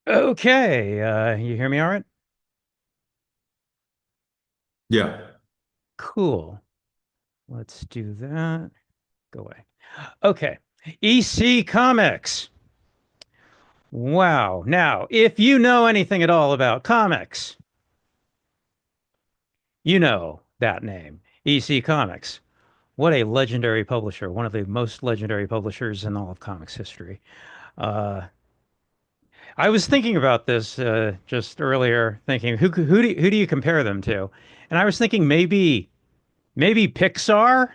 Okay, you hear me all right? Yeah. Cool. Let's do that. Go away. Okay. EC Comics. Wow. Now, if you know anything at all about comics, you know that name, EC Comics. What a legendary publisher, one of the most legendary publishers in all of comics history. Uh, I was thinking about this just earlier, thinking who do you compare them to? And I was thinking maybe Pixar.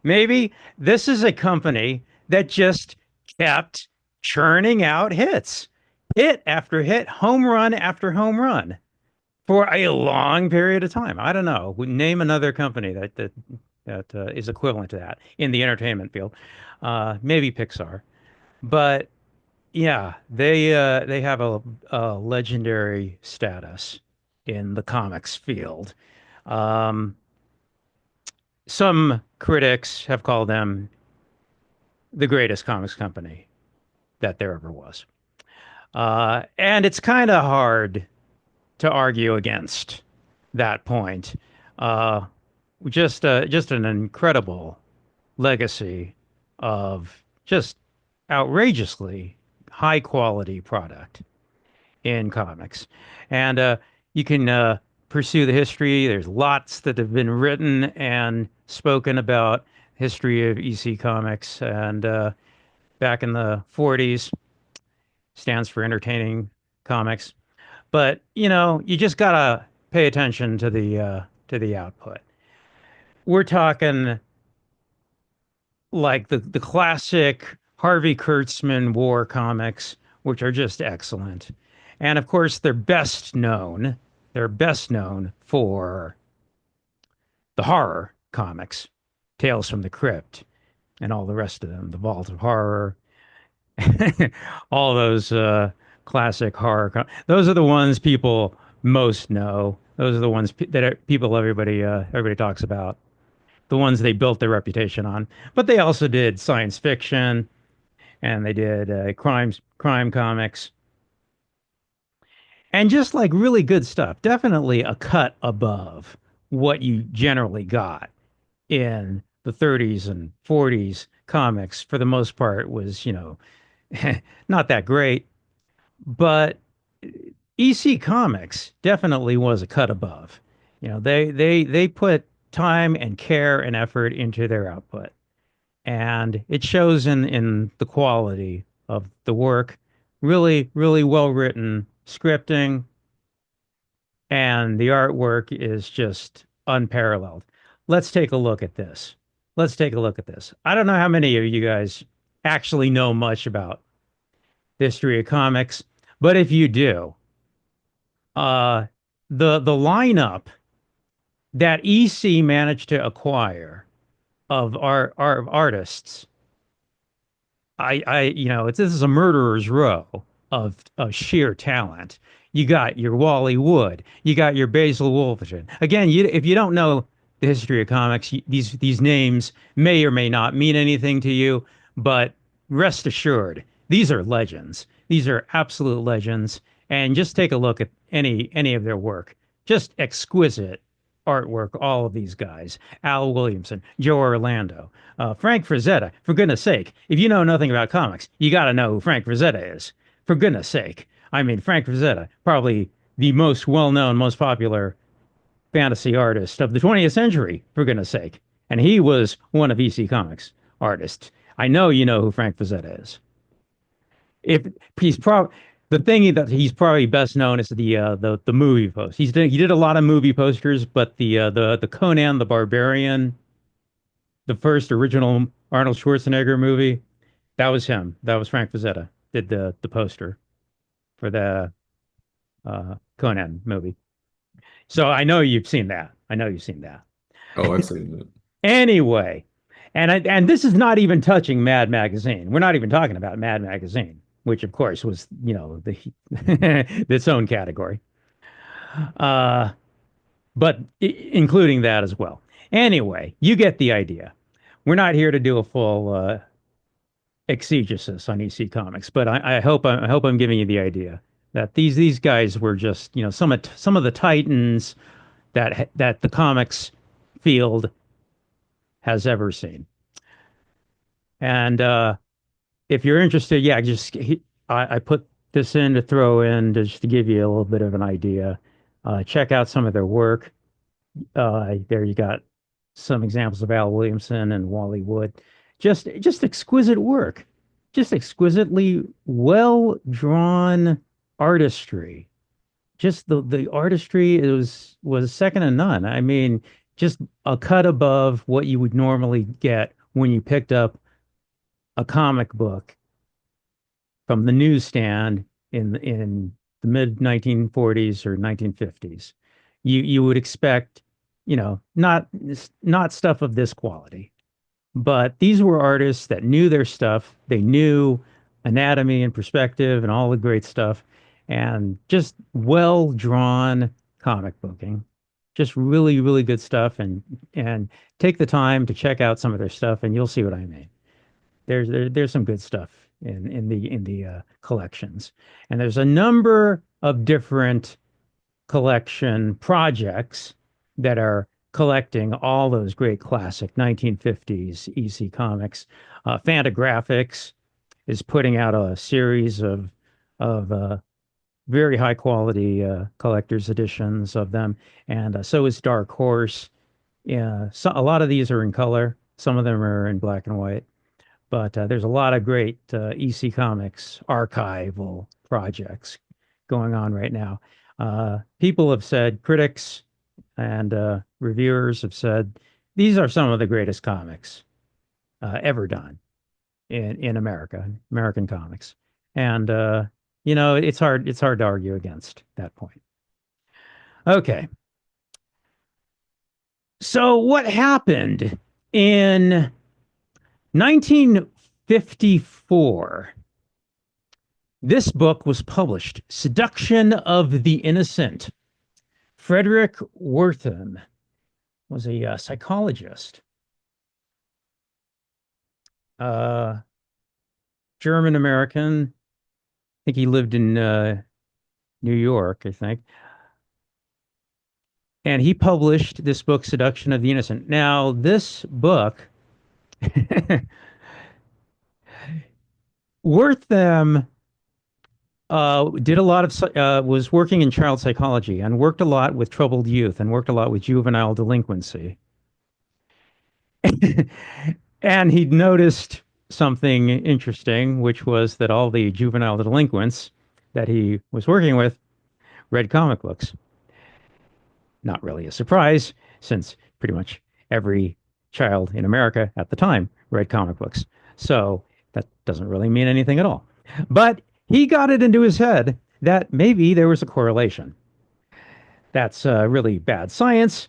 Maybe this is a company that just kept churning out hits, hit after hit, home run after home run for a long period of time. I don't know. Name another company that is equivalent to that in the entertainment field. Maybe Pixar, but yeah, they have a legendary status in the comics field. Um, some critics have called them the greatest comics company that there ever was. And it's kind of hard to argue against that point. Uh, just an incredible legacy of just outrageously high quality product in comics. And you can pursue the history. There's lots that have been written and spoken about history of EC Comics. And back in the 40s, stands for entertaining comics. But you just gotta pay attention to the output. We're talking like the classic Harvey Kurtzman war comics, which are just excellent. And of course, they're best known for the horror comics, Tales from the Crypt, and all the rest of them, The Vault of Horror, all those classic those are the ones people most know. Those are the ones everybody talks about. The ones they built their reputation on. But they also did science fiction and they did crime comics and just like really good stuff. Definitely a cut above what you generally got in the 30s and 40s comics. For the most part, was not that great. But EC Comics definitely was a cut above. They put time and care and effort into their output, and it shows in the quality of the work. Really, really well written scripting, and the artwork is just unparalleled. Let's take a look at this. Let's take a look at this. I don't know how many of you guys actually know much about the history of comics, but if you do, uh, the lineup that EC managed to acquire of our artists, this is a murderer's row of sheer talent. You got your Wally Wood, you got your Basil Wolverton. Again, if you don't know the history of comics, these names may or may not mean anything to you, but rest assured, these are legends. These are absolute legends. And just take a look at any of their work. Just exquisite artwork, all of these guys. Al Williamson, Joe Orlando, Frank Frazetta. For goodness sake, if you know nothing about comics, you got to know who Frank Frazetta is. For goodness sake. I mean, Frank Frazetta, probably the most well-known, most popular fantasy artist of the 20th century, for goodness sake. And he was one of EC Comics artists. I know you know who Frank Frazetta is. If he's probably the thing that he's probably best known is the movie post. He did a lot of movie posters, but the Conan the Barbarian, the first original Arnold Schwarzenegger movie, that was him. That was Frank Frazetta did the poster for the Conan movie. So I know you've seen that. I know you've seen that. Oh, I've seen that. Anyway, and this is not even touching Mad Magazine. We're not even talking about Mad Magazine, which of course was the its own category. Uh, but including that as well. Anyway, you get the idea. We're not here to do a full exegesis on EC Comics, but I hope I'm giving you the idea that these guys were just, you know, some of the titans that the comics field has ever seen. And if you're interested, yeah, I put this in to throw in just to give you a little bit of an idea. Check out some of their work. There you got some examples of Al Williamson and Wally Wood. Just exquisite work, just exquisitely well drawn artistry. Just the artistry was second to none. I mean, just a cut above what you would normally get when you picked up a comic book from the newsstand in the mid 1940s or 1950s. You would expect, you know, not stuff of this quality, but these were artists that knew their stuff. They knew anatomy and perspective and all the great stuff, and just well drawn comic booking. Just really, really good stuff, and take the time to check out some of their stuff, and you'll see what I mean. There's some good stuff in the collections, and there's a number of different collection projects that are collecting all those great classic 1950s EC comics. Fantagraphics is putting out a series of very high quality collector's editions of them, and so is Dark Horse. Yeah, so a lot of these are in color. Some of them are in black and white. But there's a lot of great EC Comics archival projects going on right now. People have said, critics and reviewers have said, these are some of the greatest comics ever done in America, American comics. And you know, it's hard to argue against that point. Okay. So what happened in 1954? This book was published, Seduction of the Innocent. Frederick Wertham was a psychologist, uh, German American. I think he lived in New York, I think. And he published this book, Seduction of the Innocent. Now, this book, Wertham did a lot of, was working in child psychology and worked a lot with troubled youth and worked a lot with juvenile delinquency. And he'd noticed something interesting, which was that all the juvenile delinquents that he was working with read comic books. Not really a surprise, since pretty much every child in America at the time read comic books. So that doesn't really mean anything at all. But he got it into his head that maybe there was a correlation. That's really bad science.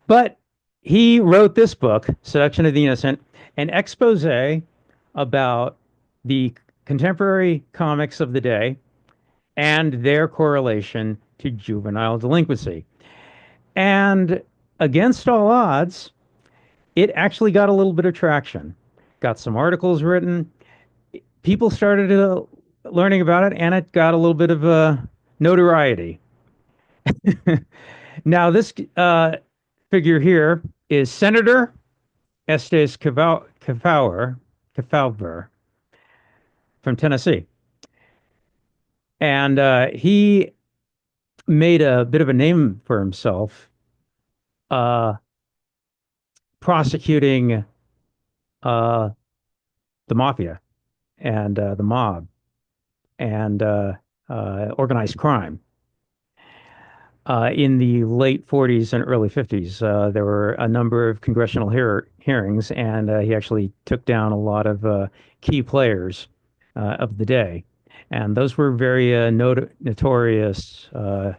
But he wrote this book, Seduction of the Innocent, an expose about the contemporary comics of the day and their correlation to juvenile delinquency. And against all odds, it actually got a little bit of traction. Got some articles written. People started learning about it, and it got a little bit of notoriety. Now, this figure here is Senator Estes Kefauver from Tennessee. And he made a bit of a name for himself uh, prosecuting uh, the mafia and the mob and organized crime. In the late 40s and early 50s, there were a number of congressional hearings, and he actually took down a lot of key players of the day. And those were very notorious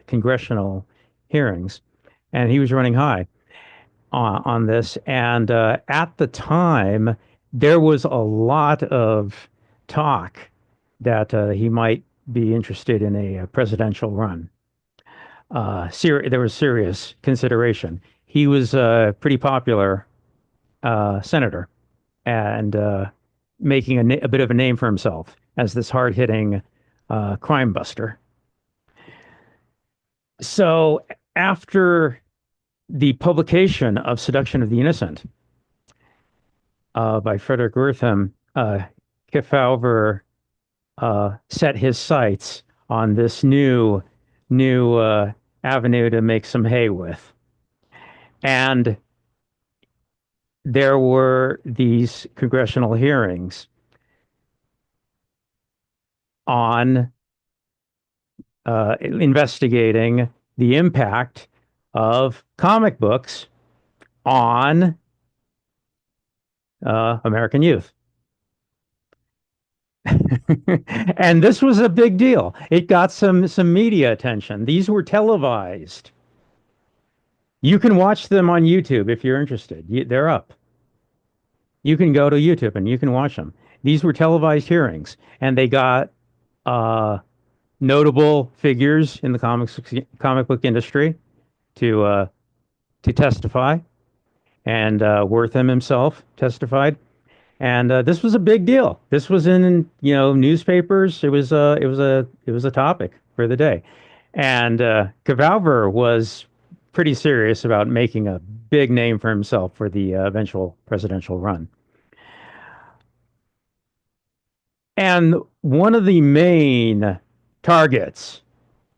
congressional hearings. And he was running high on this. And at the time, there was a lot of talk that he might be interested in a presidential run. There was serious consideration. He was a pretty popular senator, and making a bit of a name for himself as this hard-hitting crime buster. So after the publication of Seduction of the Innocent by Frederick Wertham, Kefauver set his sights on this new avenue to make some hay with. And there were these congressional hearings on investigating the impact of comic books on American youth. And this was a big deal. It got some media attention. These were televised. You can watch them on YouTube if you're interested. They're up. You can go to YouTube and you can watch them. These were televised hearings, and they got uh, notable figures in the comic book industry to testify, and Wortham himself testified. And this was a big deal. This was in, newspapers. It was a topic for the day, and Kefauver was pretty serious about making a big name for himself for the eventual presidential run. And one of the main targets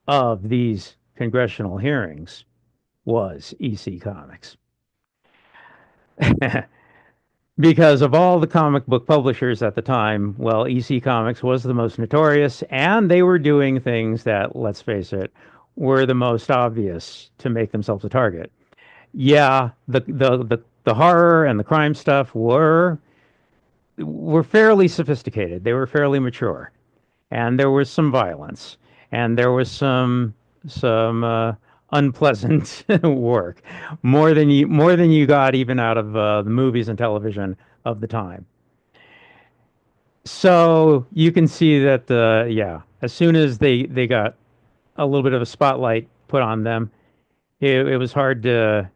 of these congressional hearings was EC Comics. Because of all the comic book publishers at the time, well, EC Comics was the most notorious, and they were doing things that, let's face it, were the most obvious to make themselves a target. Yeah, the horror and the crime stuff were fairly sophisticated. They were fairly mature, and there was some violence, and there was some unpleasant work, more than you got even out of the movies and television of the time. So you can see that yeah, as soon as they got a little bit of a spotlight put on them, it was hard to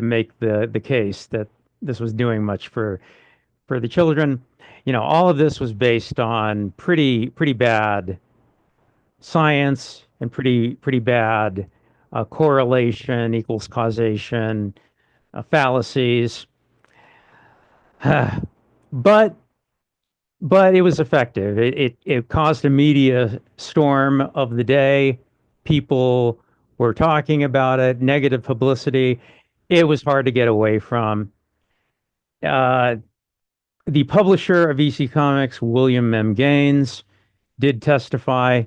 make the case that this was doing much for the children. All of this was based on pretty bad science and pretty bad correlation equals causation fallacies. but but it was effective. It caused a media storm of the day. People were talking about it, negative publicity. It was hard to get away from. Uh, the publisher of EC Comics, William M. Gaines, did testify.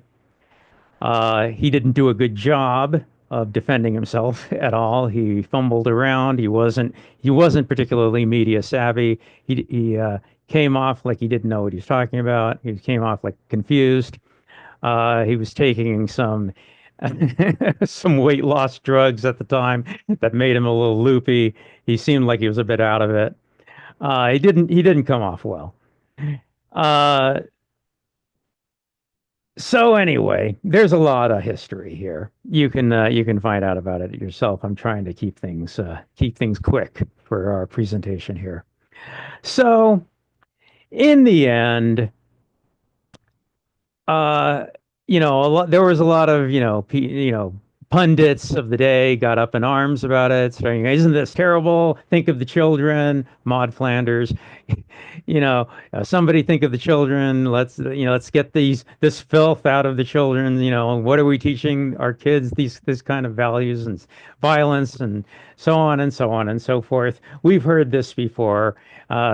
He didn't do a good job of defending himself at all. He fumbled around. He wasn't particularly media savvy. He came off like he didn't know what he was talking about. He came off like confused. He was taking some some weight loss drugs at the time that made him a little loopy. He seemed like he was a bit out of it. He didn't come off well. Uh, so anyway, there's a lot of history here. You can find out about it yourself. I'm trying to keep things quick for our presentation here. So in the end, uh, there was a lot of, pundits of the day got up in arms about it, saying, "Isn't this terrible? Think of the children." Maud Flanders, somebody think of the children. Let's get this filth out of the children. What are we teaching our kids? This kind of values and violence and so on and so on and so forth. We've heard this before.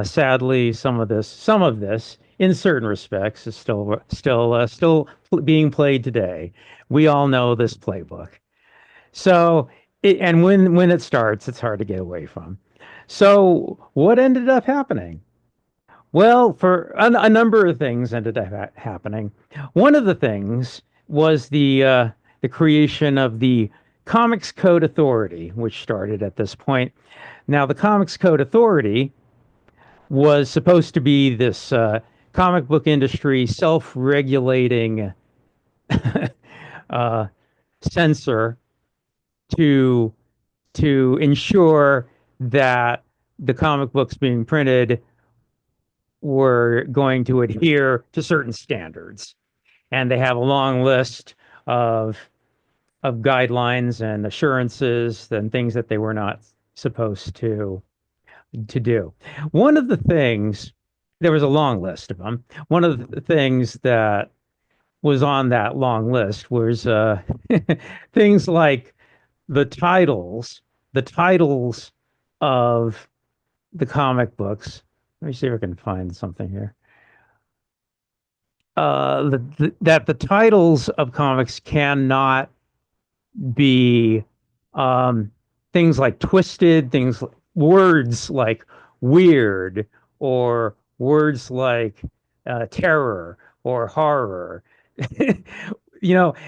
Sadly, some of this, in certain respects, is still being played today. We all know this playbook. So, and when it starts, it's hard to get away from. So, what ended up happening? Well, for a number of things ended up happening. One of the things was the creation of the Comics Code Authority, which started at this point. Now, the Comics Code Authority was supposed to be this comic book industry self-regulating uh, censor to ensure that the comic books being printed were going to adhere to certain standards, and they have a long list of guidelines and assurances and things that they were not supposed to do. One of the things, there was a long list of them. One of the things that was on that long list was things like the titles, the titles of the comic books. Let me see if I can find something here. That the titles of comics cannot be um, things like twisted, words like weird, or words like terror or horror.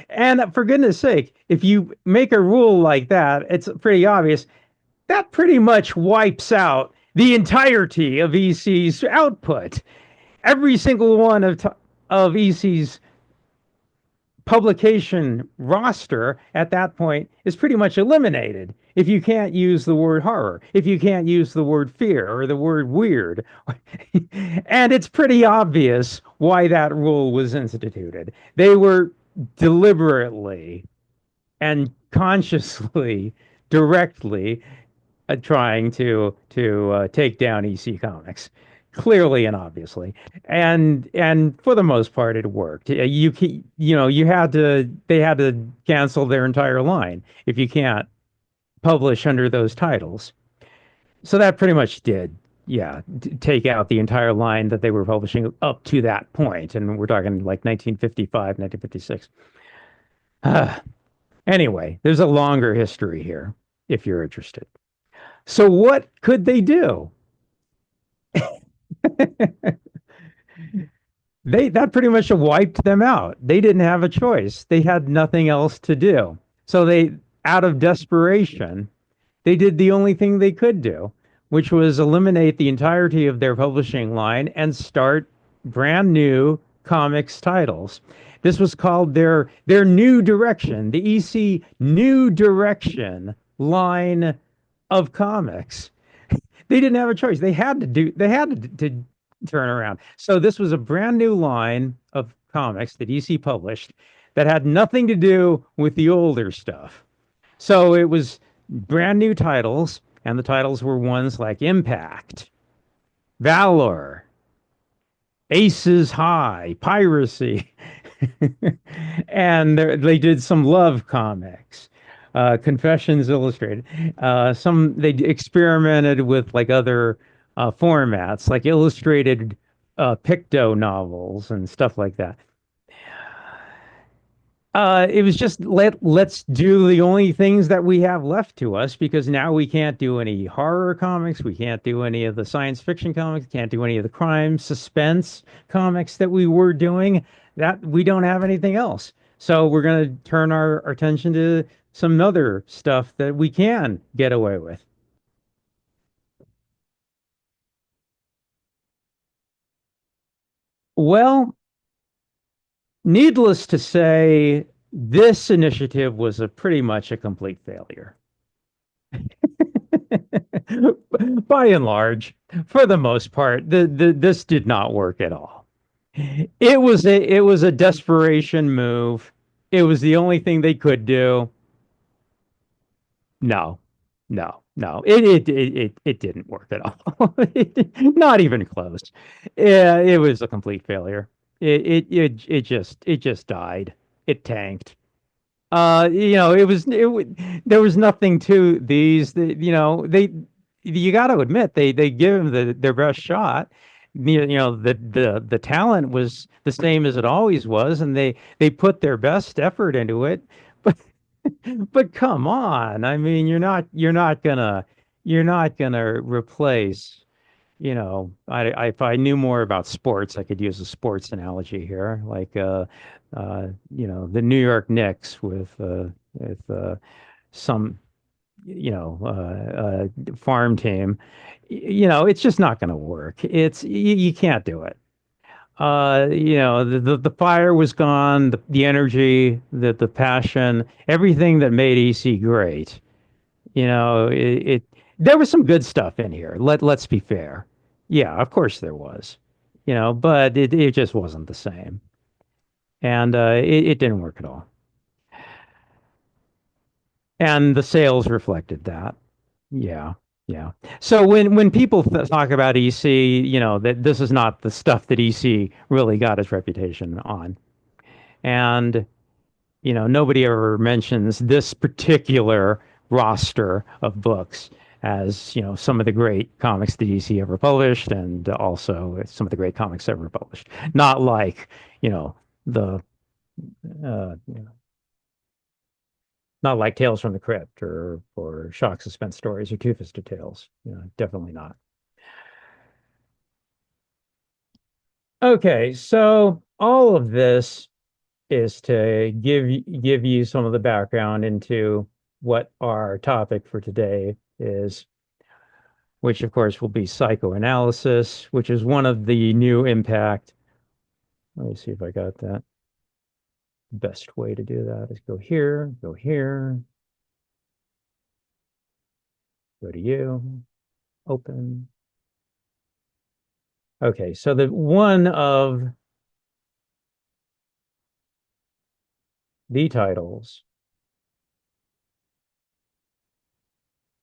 And for goodness sake, if you make a rule like that, it's pretty obvious that pretty much wipes out the entirety of EC's output. Every single one of EC's publication roster at that point is pretty much eliminated if you can't use the word horror, if you can't use the word fear or the word weird. And it's pretty obvious why that rule was instituted. They were deliberately and consciously, directly trying to take down EC Comics, clearly and obviously, and for the most part, it worked. You had to they had to cancel their entire line if you can't publish under those titles. So that pretty much did. Yeah, take out the entire line that they were publishing up to that point, and we're talking like 1955, 1956. Anyway, there's a longer history here if you're interested. So what could they do? They that pretty much wiped them out. They didn't have a choice. They had nothing else to do. So they, out of desperation, they did the only thing they could do, which was eliminate the entirety of their publishing line and start brand new comics titles. This was called their new direction, the EC New Direction line of comics. They didn't have a choice. They had to turn around. So this was a brand new line of comics that EC published that had nothing to do with the older stuff. So it was brand new titles, and the titles were ones like Impact, Valor, Aces High, Piracy, and they did some love comics, Confessions Illustrated. Some they experimented with like other formats, like illustrated picto novels and stuff like that. It was just let's do the only things that we have left to us because now we can't do any horror comics, we can't do any of the science fiction comics, can't do any of the crime suspense comics that we were doing. That we don't have anything else. So we're gonna turn our attention to some other stuff that we can get away with. Well, needless to say, this initiative was a pretty much a complete failure. By and large, for the most part, this did not work at all. It was a desperation move. It was the only thing they could do. No, no, no. It didn't work at all. Not even close. Yeah, it was a complete failure. It just died. It tanked. There was nothing to these. You got to admit they give them their best shot. The talent was the same as it always was, and they put their best effort into it. But but come on, I mean, you're not gonna replace. If I knew more about sports, I could use a sports analogy here, like the New York Knicks with some farm team. It's just not going to work. You can't do it. The fire was gone, the energy, the passion, everything that made EC great. There was some good stuff in here. Let's be fair. Yeah, of course there was. but it just wasn't the same. And it didn't work at all. And the sales reflected that. Yeah. Yeah. So when people talk about EC, that this is not the stuff that EC really got its reputation on. And nobody ever mentions this particular roster of books as, some of the great comics that DC ever published, and also some of the great comics ever published. Not like, the, you know, not like Tales from the Crypt or Shock Suspense Stories or Two-Fisted Tales. Definitely not. Okay, so all of this is to give you some of the background into what our topic for today is, which of course will be psychoanalysis, which is one of the new impact. Let me see if I got that. Best way to do that is go here, go to you, open. Okay, so the one of the titles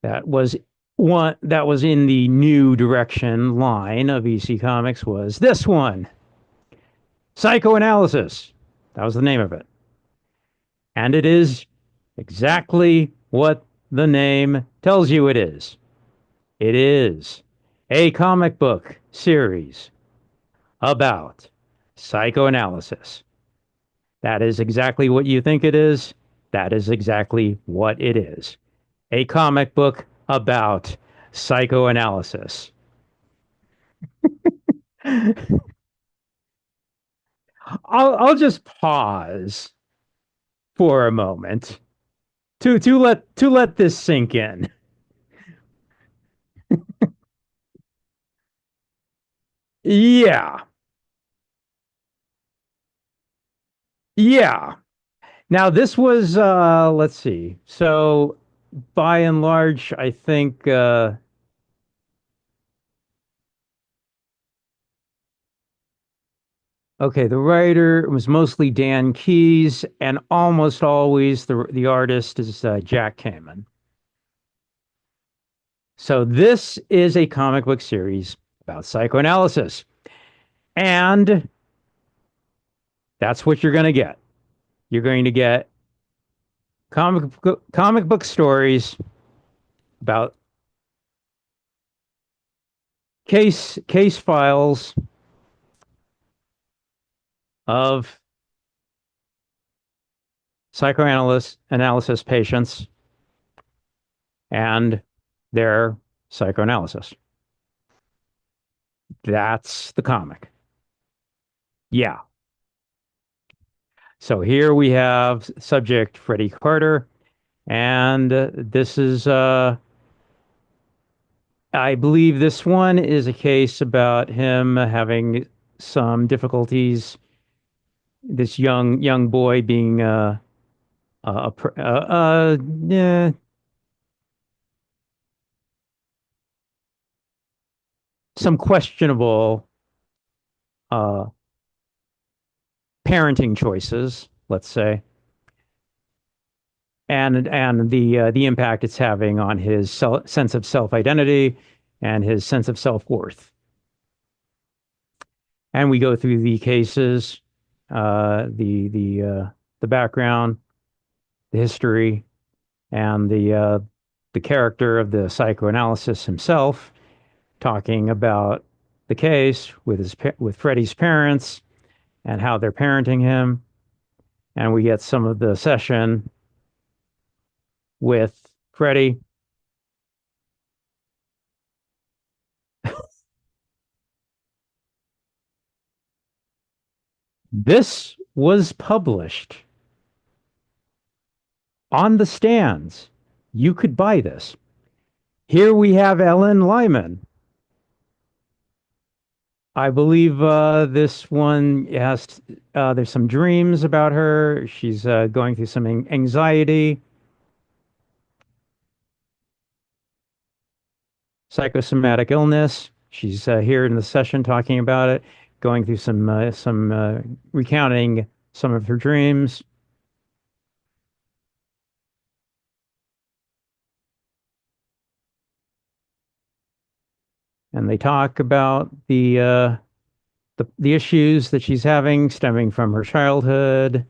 that was one that was in the new direction line of EC Comics was this one, Psychoanalysis. That was the name of it. And it is exactly what the name tells you it is. It is a comic book series about psychoanalysis. That is exactly what you think it is. That is exactly what it is. A comic book about psychoanalysis. I'll just pause for a moment to let this sink in. Yeah. Yeah. Now this was let's see. So by and large, I think okay, the writer was mostly Dan Keyes, and almost always the artist is Jack Kamen. So this is a comic book series about psychoanalysis, and that's what you're going to get. You're going to get comic book stories about case files of psychoanalysis analysis patients and their psychoanalysis. That's the comic. Yeah. So here we have subject Freddie Carter, and this is I believe this one is a case about him having some difficulties. This young boy being yeah, some questionable uh, parenting choices, let's say, and the impact it's having on his sense of self identity and his sense of self worth. And we go through the cases, the background, the history, and the character of the psychoanalysis himself, talking about the case with Freddie's parents and how they're parenting him, and we get some of the session with Freddie. This was published on the stands. You could buy this. Here we have Ellen Lyman. I believe this one has, there's some dreams about her. She's going through some anxiety, psychosomatic illness. She's here in the session talking about it. going through some recounting some of her dreams. And they talk about the issues that she's having stemming from her childhood.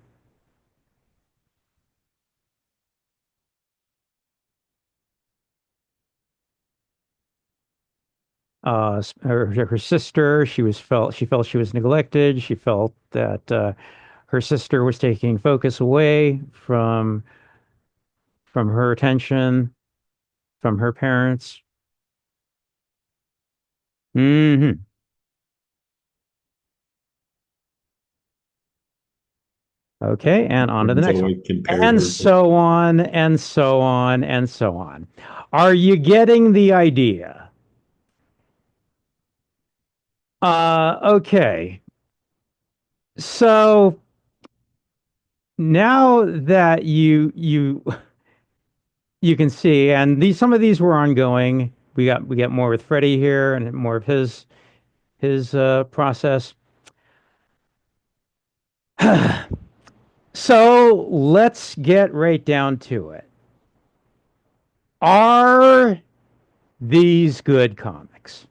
Her sister, she felt she was neglected. She felt that her sister was taking focus away from her attention, from her parents. Hmm. Okay, and on to the next So one. I compared And her to. so on, and so on, and so on. Are you getting the idea? Okay. So now that you can see, and these some of these were ongoing. We got more with Freddie here and more of his process. So let's get right down to it. Are these good comics?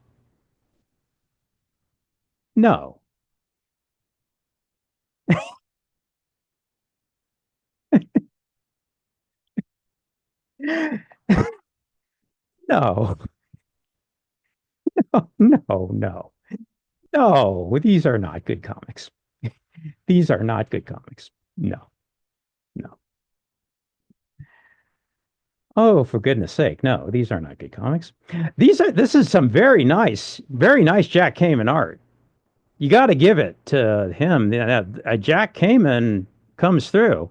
No. No. No, no, no. These are not good comics. These are not good comics. No, no. Oh, for goodness sake, no, these are not good comics. This is some very nice Jack Kamen art. You got to give it to him. Yeah, Jack Kamen comes through.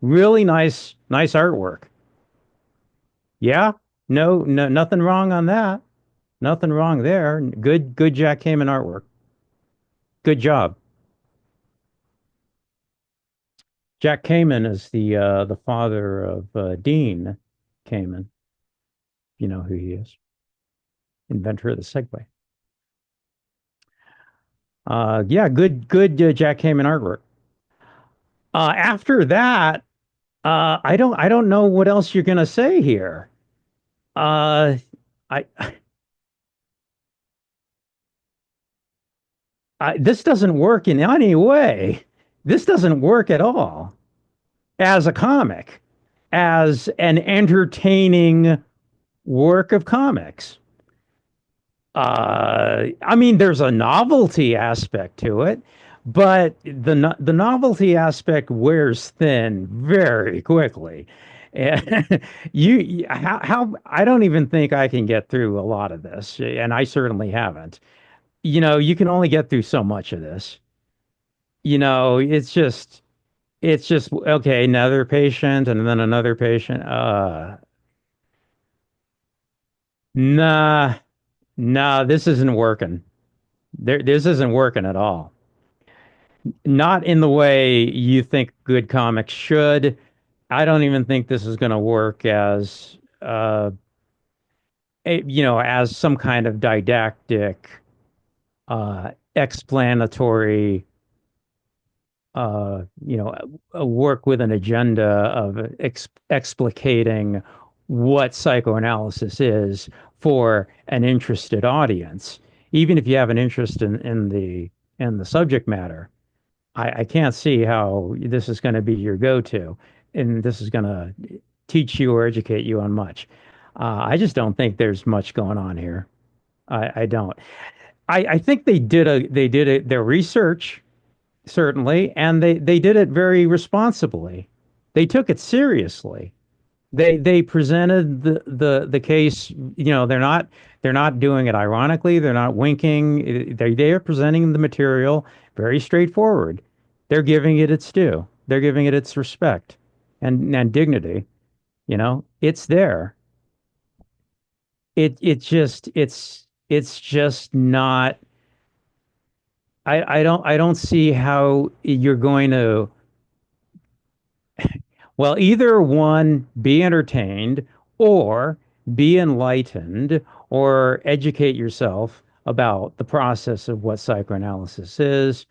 Really nice artwork. Yeah, no, nothing wrong on that. Nothing wrong there. Good Jack Kamen artwork. Good job. Jack Kamen is the father of Dean Kamen. You know who he is, inventor of the Segway. Yeah, good Jack Kamen artwork. After that, I don't know what else you're gonna say here. Uh, I, this doesn't work in any way. This doesn't work at all as a comic, as an entertaining work of comics. I mean, there's a novelty aspect to it, but the novelty aspect wears thin very quickly. And how I don't even think I can get through a lot of this, and I certainly haven't. You can only get through so much of this. It's just okay, another patient and then another patient. Nah, nah, this isn't working. This isn't working at all. Not in the way you think good comics should. I don't even think this is going to work as as some kind of didactic, explanatory, a work with an agenda of explicating what psychoanalysis is for an interested audience. Even if you have an interest in the subject matter, I can't see how this is going to be your go-to, and this is going to teach you or educate you on much. I just don't think there's much going on here. I don't. I think their research certainly, and they did it very responsibly. They took it seriously. They presented the case. They're not doing it ironically. They're not winking. They are presenting the material very straightforward. They're giving it its due. They're giving it its respect and dignity. It's there. It's just not. I don't see how you're going to. Well, either one, be entertained or be enlightened or educate yourself about the process of what psychoanalysis is.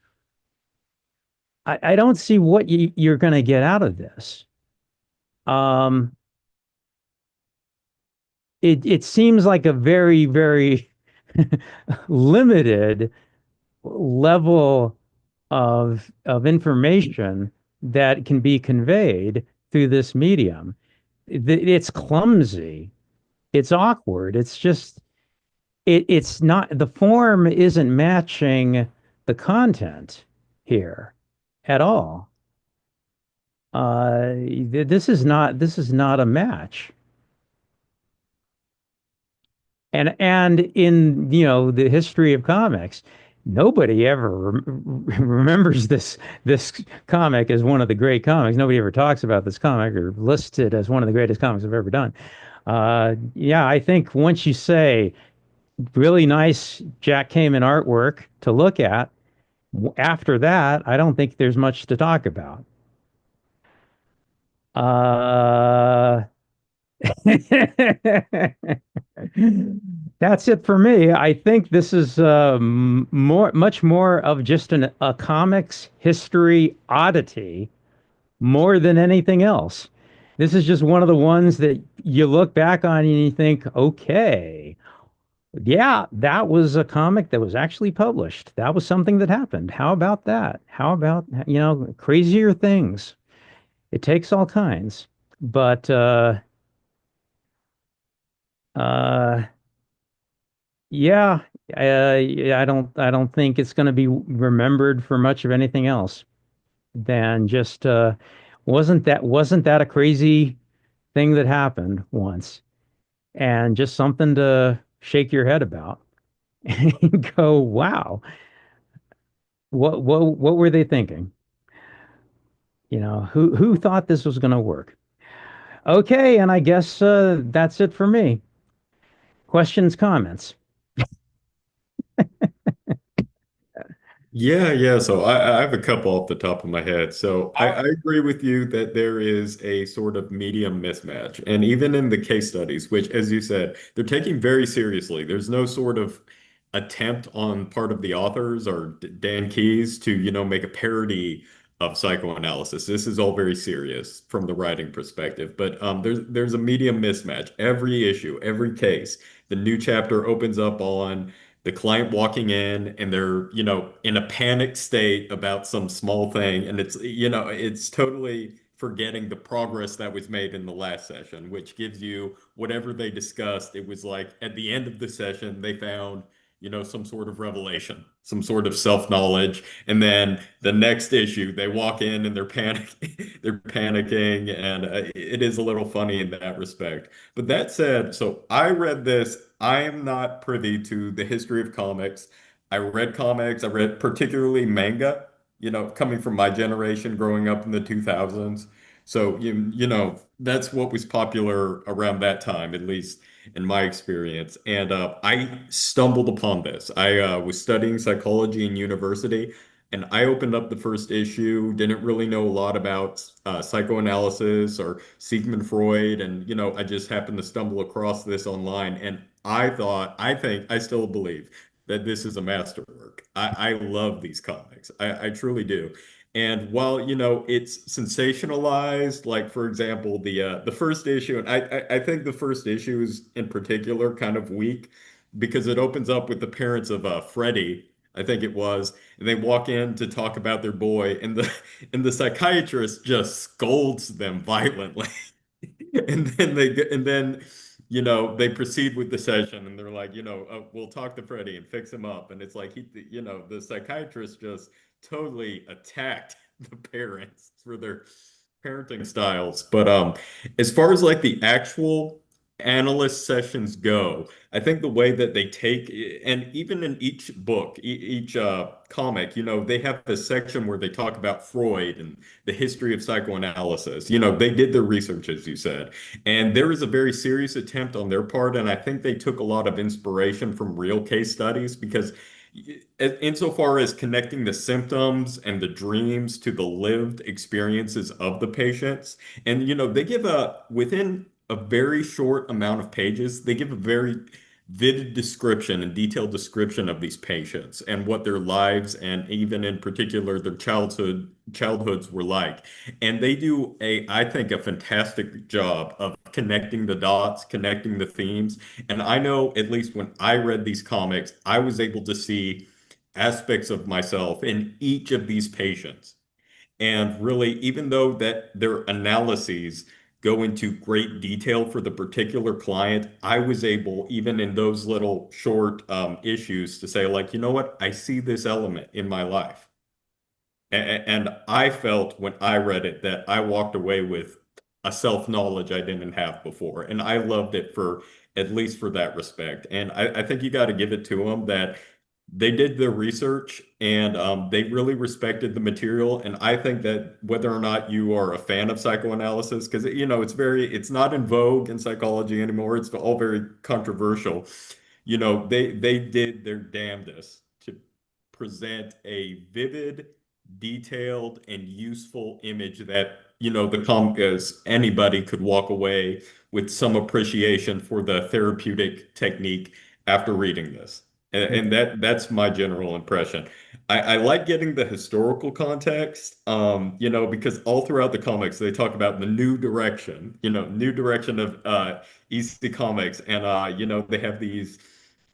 I don't see what you're going to get out of this. Um, it seems like a very, very limited level of information that can be conveyed through this medium. It's clumsy. It's awkward. It's just it's not the form isn't matching the content here at all. This is not a match. And in the history of comics, nobody ever remembers this comic as one of the great comics. Nobody ever talks about this comic or lists it as one of the greatest comics I've ever done. Yeah, I think once you say really nice Jack Kamen artwork to look at, after that, I don't think there's much to talk about. Uh, That's it for me. I think this is much more of just a comics history oddity more than anything else. This is just one of the ones that you look back on and you think, okay, yeah, that was a comic that was actually published. That was something that happened. How about that? How about, crazier things? It takes all kinds. But uh, yeah, yeah, I don't think it's going to be remembered for much of anything else than just wasn't that a crazy thing that happened once and just something to shake your head about and go, wow, what were they thinking? Who thought this was going to work? Okay, and I guess that's it for me. Questions, comments? Yeah, yeah. So I have a couple off the top of my head. So All I right. agree with you that there is a sort of medium mismatch. And even in the case studies, which, as you said, they're taking very seriously. There's no sort of attempt on part of the authors or Dan Keyes to, make a parody of psychoanalysis. This is all very serious from the writing perspective. But there's a medium mismatch. Every issue, every case, the new chapter opens up on the client walking in and they're, in a panicked state about some small thing. And it's totally forgetting the progress that was made in the last session, which gives you whatever they discussed. It was like at the end of the session, they found, some sort of revelation, some sort of self-knowledge. And then the next issue, they walk in and they're they're panicking. And it is a little funny in that respect. But that said, so I read this. I am not privy to the history of comics. I read comics. I read particularly manga, coming from my generation growing up in the 2000s. So, that's what was popular around that time, at least in my experience. And I stumbled upon this. I was studying psychology in university, and I opened up the first issue, didn't really know a lot about psychoanalysis or Sigmund Freud. And, I just happened to stumble across this online. And I think, I still believe that this is a masterwork. I love these comics. I truly do. And while, it's sensationalized, like for example, the first issue, and I think the first issue is in particular kind of weak because it opens up with the parents of Freddie, I think it was, and they walk in to talk about their boy, and the psychiatrist just scolds them violently. And then they proceed with the session, and they're like, we'll talk to Freddie and fix him up. And it's like the psychiatrist just totally attacked the parents for their parenting styles. But as far as like the actual analyst sessions go, I think the way that they take, and even in each book, each comic, they have this section where they talk about Freud and the history of psychoanalysis. They did their research, as you said, and there is a very serious attempt on their part, and I think they took a lot of inspiration from real case studies because insofar as connecting the symptoms and the dreams to the lived experiences of the patients. And they give within a very short amount of pages, they give a very vivid description and detailed description of these patients and what their lives and even in particular their childhoods were like. And they do I think, a fantastic job of connecting the dots, connecting the themes. And I know at least when I read these comics, I was able to see aspects of myself in each of these patients. And really, even though that their analyses go into great detail for the particular client, I was able, even in those little short issues, to say, like, you know what, I see this element in my life. And I felt when I read it that I walked away with a self-knowledge I didn't have before. And I loved it for at least for that respect. And I think you got to give it to them that they did their research and they really respected the material. And I think that whether or not you are a fan of psychoanalysis, because it's not in vogue in psychology anymore. It's all very controversial. They did their damnedest to present a vivid, detailed, and useful image that, the comic as anybody could walk away with some appreciation for the therapeutic technique after reading this. And that's my general impression. I like getting the historical context, because all throughout the comics they talk about the new direction of EC Comics, and they have these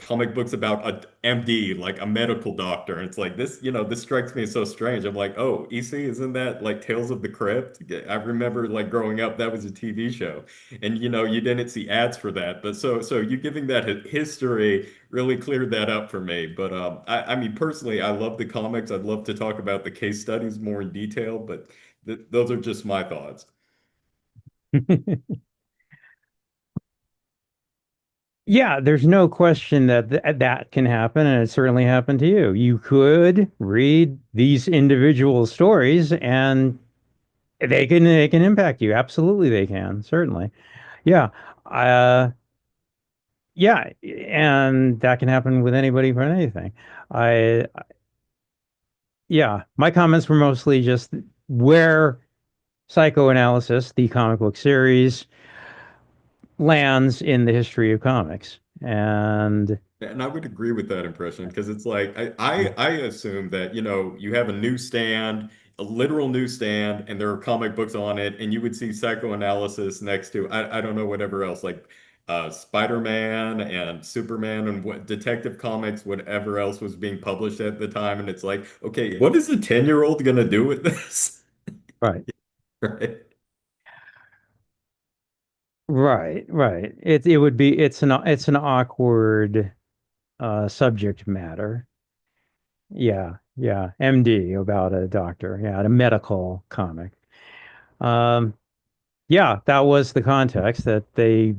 comic books about a MD, like a medical doctor. And it's like this strikes me as so strange. I'm like, oh, EC, isn't that like Tales of the Crypt? I remember like growing up, that was a TV show. And you didn't see ads for that. But so you giving that history really cleared that up for me. But I mean, personally, I love the comics. I'd love to talk about the case studies more in detail, but those are just my thoughts. Yeah, there's no question that that can happen, and it certainly happened to you. You could read these individual stories, and they can impact you. Absolutely, they can. Certainly, yeah, uh, yeah, and that can happen with anybody for anything. I Yeah, my comments were mostly just where psychoanalysis, the comic book series, lands in the history of comics, and And I would agree with that impression because it's like I assume that you have a newsstand, a literal newsstand, and there are comic books on it, and you would see psychoanalysis next to I don't know, whatever else, like Spider-Man and Superman and what Detective Comics, whatever else was being published at the time, and it's like, okay, what is a 10-year-old gonna do with this? right. Right. Right. It would be it's an awkward subject matter. Yeah. MD about a doctor. Yeah, a medical comic. Um, yeah, that was the context that they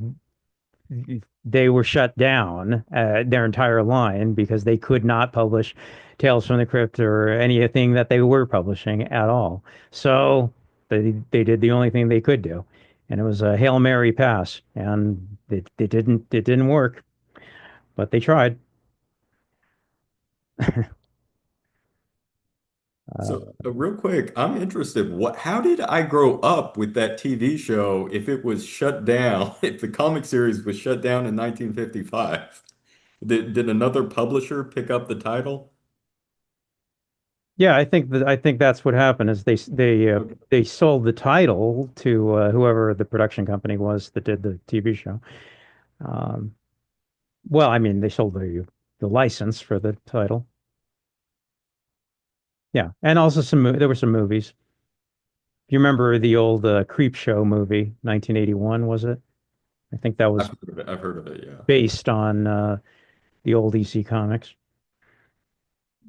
were shut down their entire line because they could not publish Tales from the Crypt or anything that they were publishing at all. So they did the only thing they could do, and it was a Hail Mary pass, and it didn't work, but they tried. So, Uh, real quick, I'm interested. How did I grow up with that TV show if it was shut down, if the comic series was shut down in 1955? Did another publisher pick up the title? yeah, I think that's what happened is Okay. they sold the title to whoever the production company was that did the TV show. Um, well, I mean, they sold the license for the title. Yeah, and also there were some movies. If you remember the old Creep Show movie, 1981, was it? I think that I've was heard of it. I've heard of it, yeah. based on the old EC comics.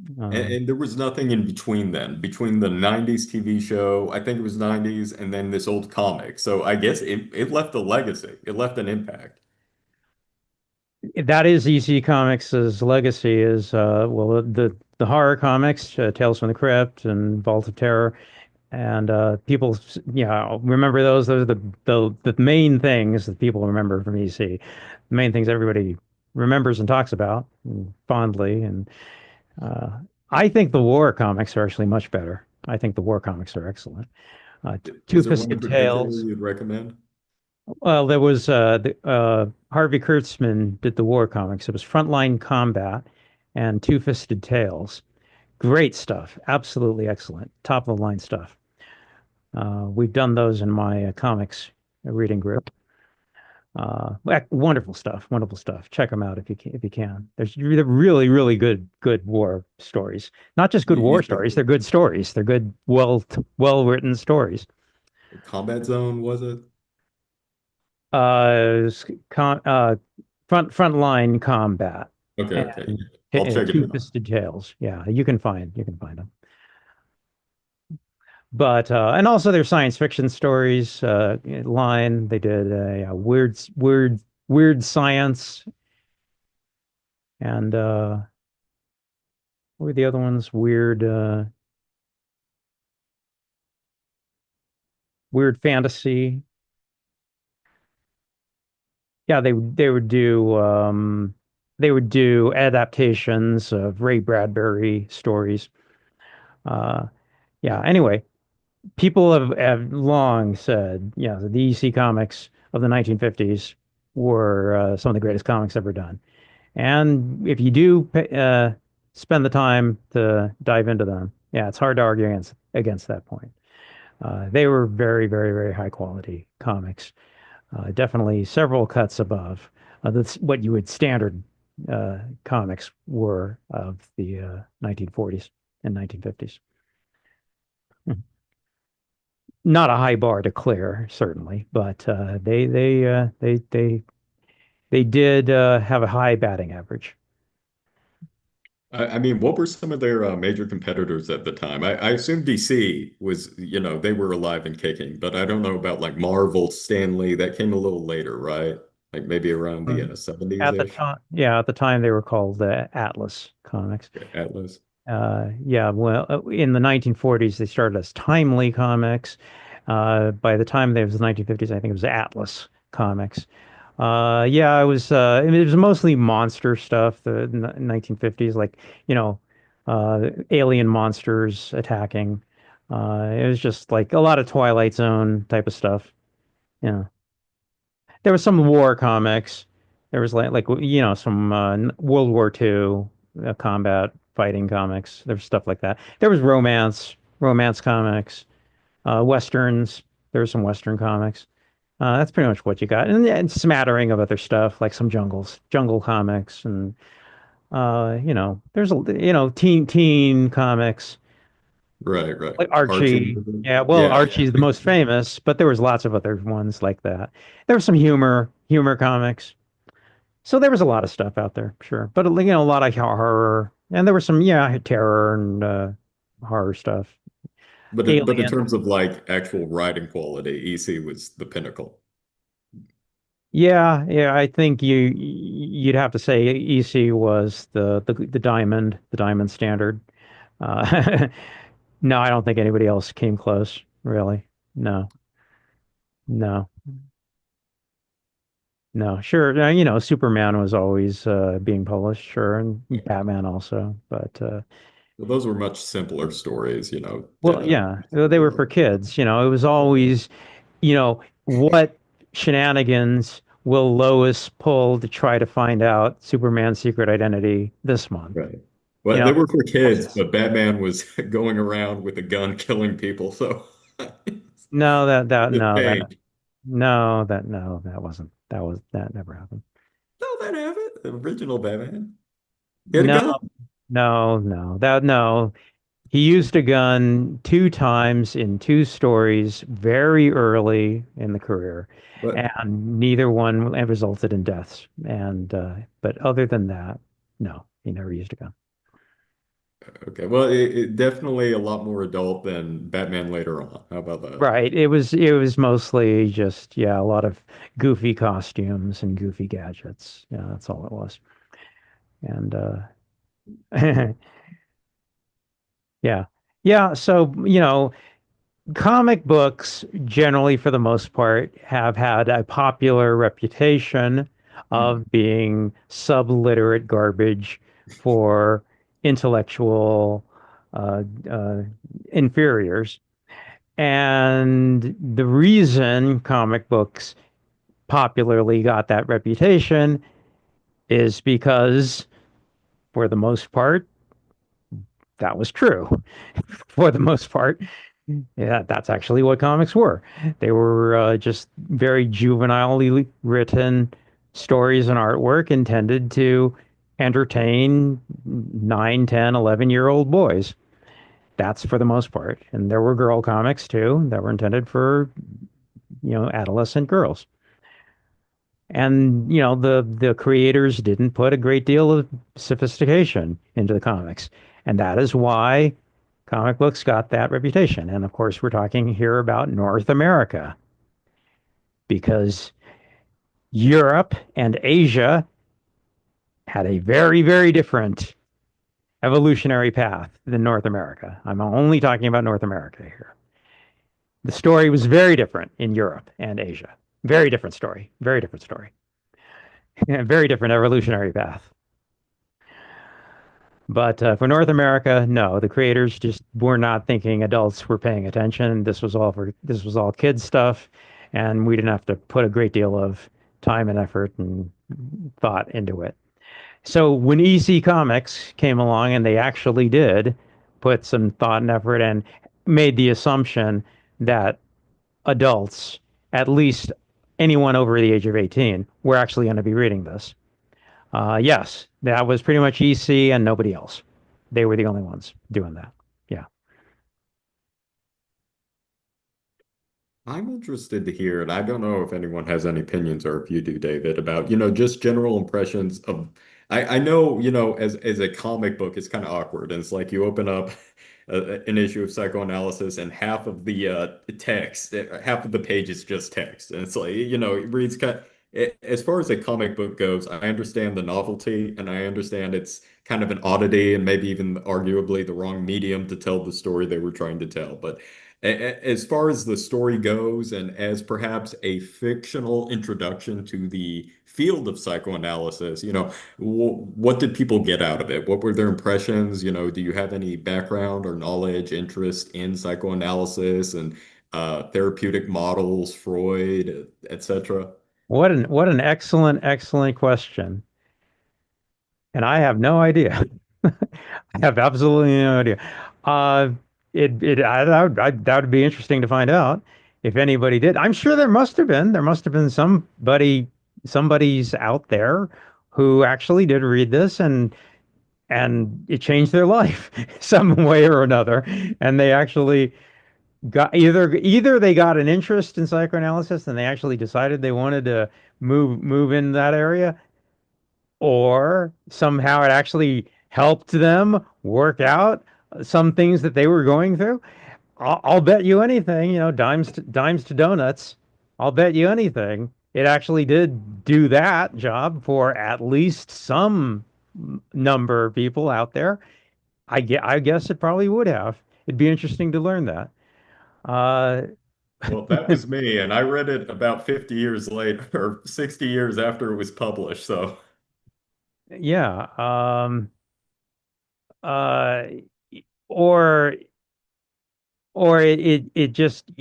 And, Um, and there was nothing in between then, between the 90s TV show, I think it was 90s, and then this old comic. So I guess it left a legacy. It left an impact. that is EC Comics' legacy is well the horror comics, Tales from the Crypt and Vault of Terror, and people remember those. Those are the main things that people remember from EC. The main things everybody remembers and talks about fondly. And uh, I think the war comics are actually much better. I think the war comics are excellent. Is there one in Two-Fisted particular Tales. you'd recommend? Well, there was Harvey Kurtzman did the war comics. It was Frontline Combat and Two-Fisted Tales. Great stuff. Absolutely excellent. Top of the line stuff. We've done those in my comics reading group. Wonderful stuff. Wonderful stuff. Check them out if you can. If you can. They're really, really good war stories. Not just good You war said stories. They're good stories. They're good, well written stories. Combat Zone, was it? s- con, frontline combat Okay, okay. and Yeah. I'll check it out. two-fisted tales. Yeah, you can find them. But and also their science fiction stories line. They did a weird science and what were the other ones? Weird fantasy. Yeah, they would do adaptations of Ray Bradbury stories. Uh, yeah. Anyway, people have long said, yeah, the EC comics of the 1950s were some of the greatest comics ever done. And if you do spend the time to dive into them, yeah, it's hard to argue against that point. They were very, very, very high quality comics. Definitely several cuts above that's what you would standard comics were of the 1940s and 1950s. Not a high bar to clear, certainly, but they did have a high batting average. I mean, what were some of their major competitors at the time? I assume DC was, they were alive and kicking, but I don't know about like Marvel, Stanley. That came a little later, right? Like maybe around the Mm. At the 70s-ish. time, yeah, at the time they were called Atlas Comics. Atlas. Yeah, well, in the 1940s they started as Timely Comics. By the time there was the 1950s, I think it was Atlas Comics. Yeah, I mean, it was mostly monster stuff. The 1950s, like alien monsters attacking. It was just like a lot of Twilight Zone type of stuff. Yeah, there was some war comics. There was some World War II combat fighting comics. There was stuff like that. There was romance comics, westerns. There was some western comics. That's pretty much what you got, and smattering of other stuff like some jungle comics, and there's teen comics Right, right. like Archie. Archie. Yeah, well, Yeah. Archie's the most famous, but there was lots of other ones like that. There was some humor comics. So there was a lot of stuff out there, sure. But a lot of horror, and there was some terror and horror stuff. But in Alien. terms of like actual writing quality, EC was the pinnacle. Yeah, I think you'd have to say EC was the diamond standard. Uh, no, I don't think anybody else came close, really. No, no, no. Sure, Superman was always being published, sure, and Batman also, but Well, those were much simpler stories, well, yeah, they were for kids. It was always, what shenanigans will Lois pull to try to find out Superman's secret identity this month? Right. You Well, they know, were for kids, but Batman was going around with a gun killing people, so no, it changed. that never happened. No, that happened. The original Batman. He had a No, gun. no. He used a gun two times in two stories very early in the career, But and neither one resulted in deaths. And but other than that, no, he never used a gun. okay. Well, it definitely a lot more adult than Batman later on. How about that? Right. It was mostly just a lot of goofy costumes and goofy gadgets. Yeah, that's all it was. And yeah. Yeah, so, comic books, generally, for the most part, have had a popular reputation Hmm. of being subliterate garbage for intellectual inferiors. And the reason comic books popularly got that reputation is because, for the most part, that was true. For the most part, yeah, that's actually what comics were. They were just very juvenilely written stories and artwork intended to entertain 9, 10, 11-year-old boys. That's for the most part. And there were girl comics too that were intended for, adolescent girls. And, the creators didn't put a great deal of sophistication into the comics. And that is why comic books got that reputation. And of course, we're talking here about North America because Europe and Asia had a very, very different evolutionary path than North America. I'm only talking about North America here. The story was very different in Europe and Asia. Very different story. Very different story. Very different evolutionary path. But for North America, no, the creators just were not thinking adults were paying attention. This was all kids stuff, and we didn't have to put a great deal of time and effort and thought into it. So when EC Comics came along and they actually did put some thought and effort and made the assumption that adults, at least anyone over the age of 18, were actually going to be reading this. Yes, that was pretty much EC and nobody else. They were the only ones doing that. Yeah. I'm interested to hear, and I don't know if anyone has any opinions or if you do, David, about, just general impressions of I know, as a comic book, it's kind of awkward. And it's like you open up an issue of psychoanalysis and half of the text, half of the page is just text. And it's like, it reads as far as a comic book goes, I understand the novelty and I understand it's kind of an oddity and maybe even arguably the wrong medium to tell the story they were trying to tell. But as far as the story goes, and as perhaps a fictional introduction to the field of psychoanalysis, what did people get out of it? What were their impressions? Do you have any background or knowledge, interest in psychoanalysis and therapeutic models, Freud, etc.? What an excellent question. And I have no idea. I have absolutely no idea. Uh, that would be interesting to find out if anybody did. I'm sure there must have been. There must have been somebody's out there who actually did read this and it changed their life some way or another. And they actually got either they got an interest in psychoanalysis and they actually decided they wanted to move in that area, or somehow it actually helped them work out some things that they were going through. I'll bet you anything, dimes to donuts. I'll bet you anything. It actually did do that job for at least some number of people out there. I guess it probably would have. It'd be interesting to learn that. Uh, Well, that was me, and I read it about 50 years later, or 60 years after it was published. So, yeah. Uh, or it just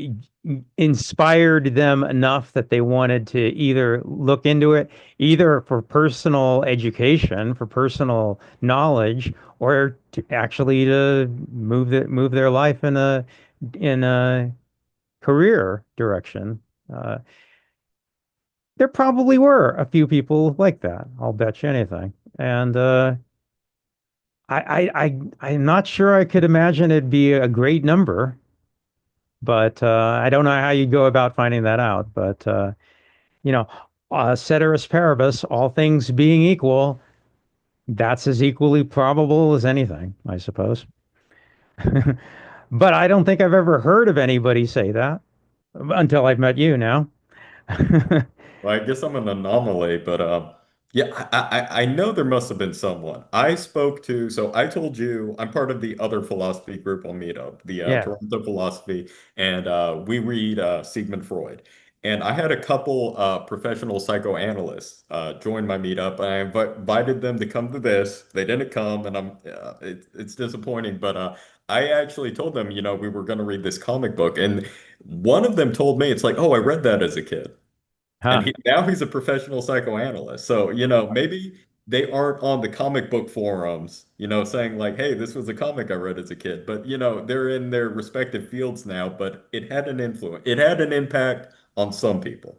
inspired them enough that they wanted to either look into it, either for personal education, for personal knowledge, or to actually to move their life in a career direction. Uh, there probably were a few people like that. I'll bet you anything. And I'm not sure I could imagine it'd be a great number. But I don't know how you go about finding that out. But you know, ceteris paribus, all things being equal, that's as equally probable as anything, I suppose. But I don't think I've ever heard of anybody say that until I've met you now. well, I guess I'm an anomaly, but yeah, I know there must have been someone I spoke to. So I told you I'm part of the other philosophy group on Meetup, the Yeah. Toronto Philosophy, and we read Sigmund Freud. And I had a couple professional psychoanalysts join my meetup. I invited them to come to this. They didn't come, and it's disappointing. But I actually told them, we were going to read this comic book, and one of them told me, it's like, oh, I read that as a kid. And Huh. now he's a professional psychoanalyst. So, maybe they aren't on the comic book forums, saying like, hey, this was a comic I read as a kid. But, they're in their respective fields now, but it had an influence. It had an impact on some people.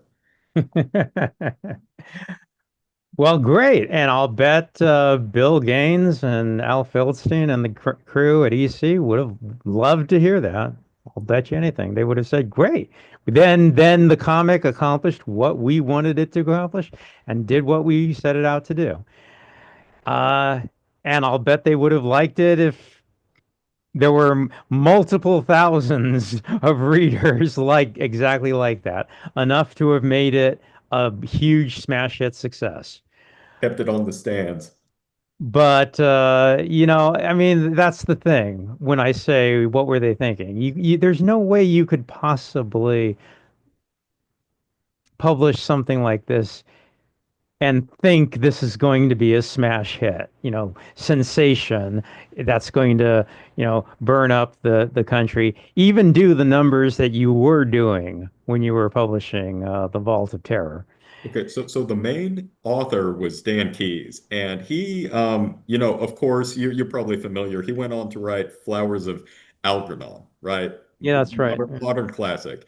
Well, great. And I'll bet Bill Gaines and Al Feldstein and the crew at EC would have loved to hear that. I'll bet you anything. They would have said, great. Then the comic accomplished what we wanted it to accomplish and did what we set it out to do. Uh, and I'll bet they would have liked it if there were multiple thousands of readers like exactly like that, enough to have made it a huge smash hit success. Kept it on the stands. But I mean, that's the thing. When I say what were they thinking, there's no way you could possibly publish something like this and think this is going to be a smash hit, sensation that's going to, burn up the country, even do the numbers that you were doing when you were publishing The Vault of Terror. Okay, so the main author was Dan Keyes, and he, of course, you're probably familiar. He went on to write Flowers of Algernon, right? Yeah, that's right. Modern classic,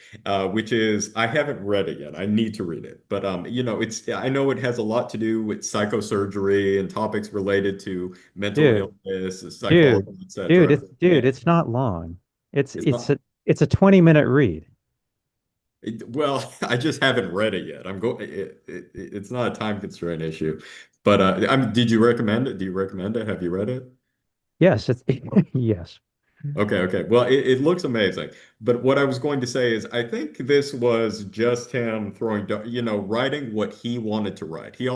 which is I haven't read it yet. I need to read it, but it's I know it has a lot to do with psychosurgery and topics related to mental Dude, illness, dude, psychology, etc. dude, it's not long. It's It's it's not. a it's a 20-minute read. Well, I just haven't read it yet. It's not a time constraint issue, but did you recommend it? Do you recommend it? Have you read it? Yes, it's yes. Okay, okay. Well, it looks amazing. But what I was going to say is, I think this was just him writing what he wanted to write. The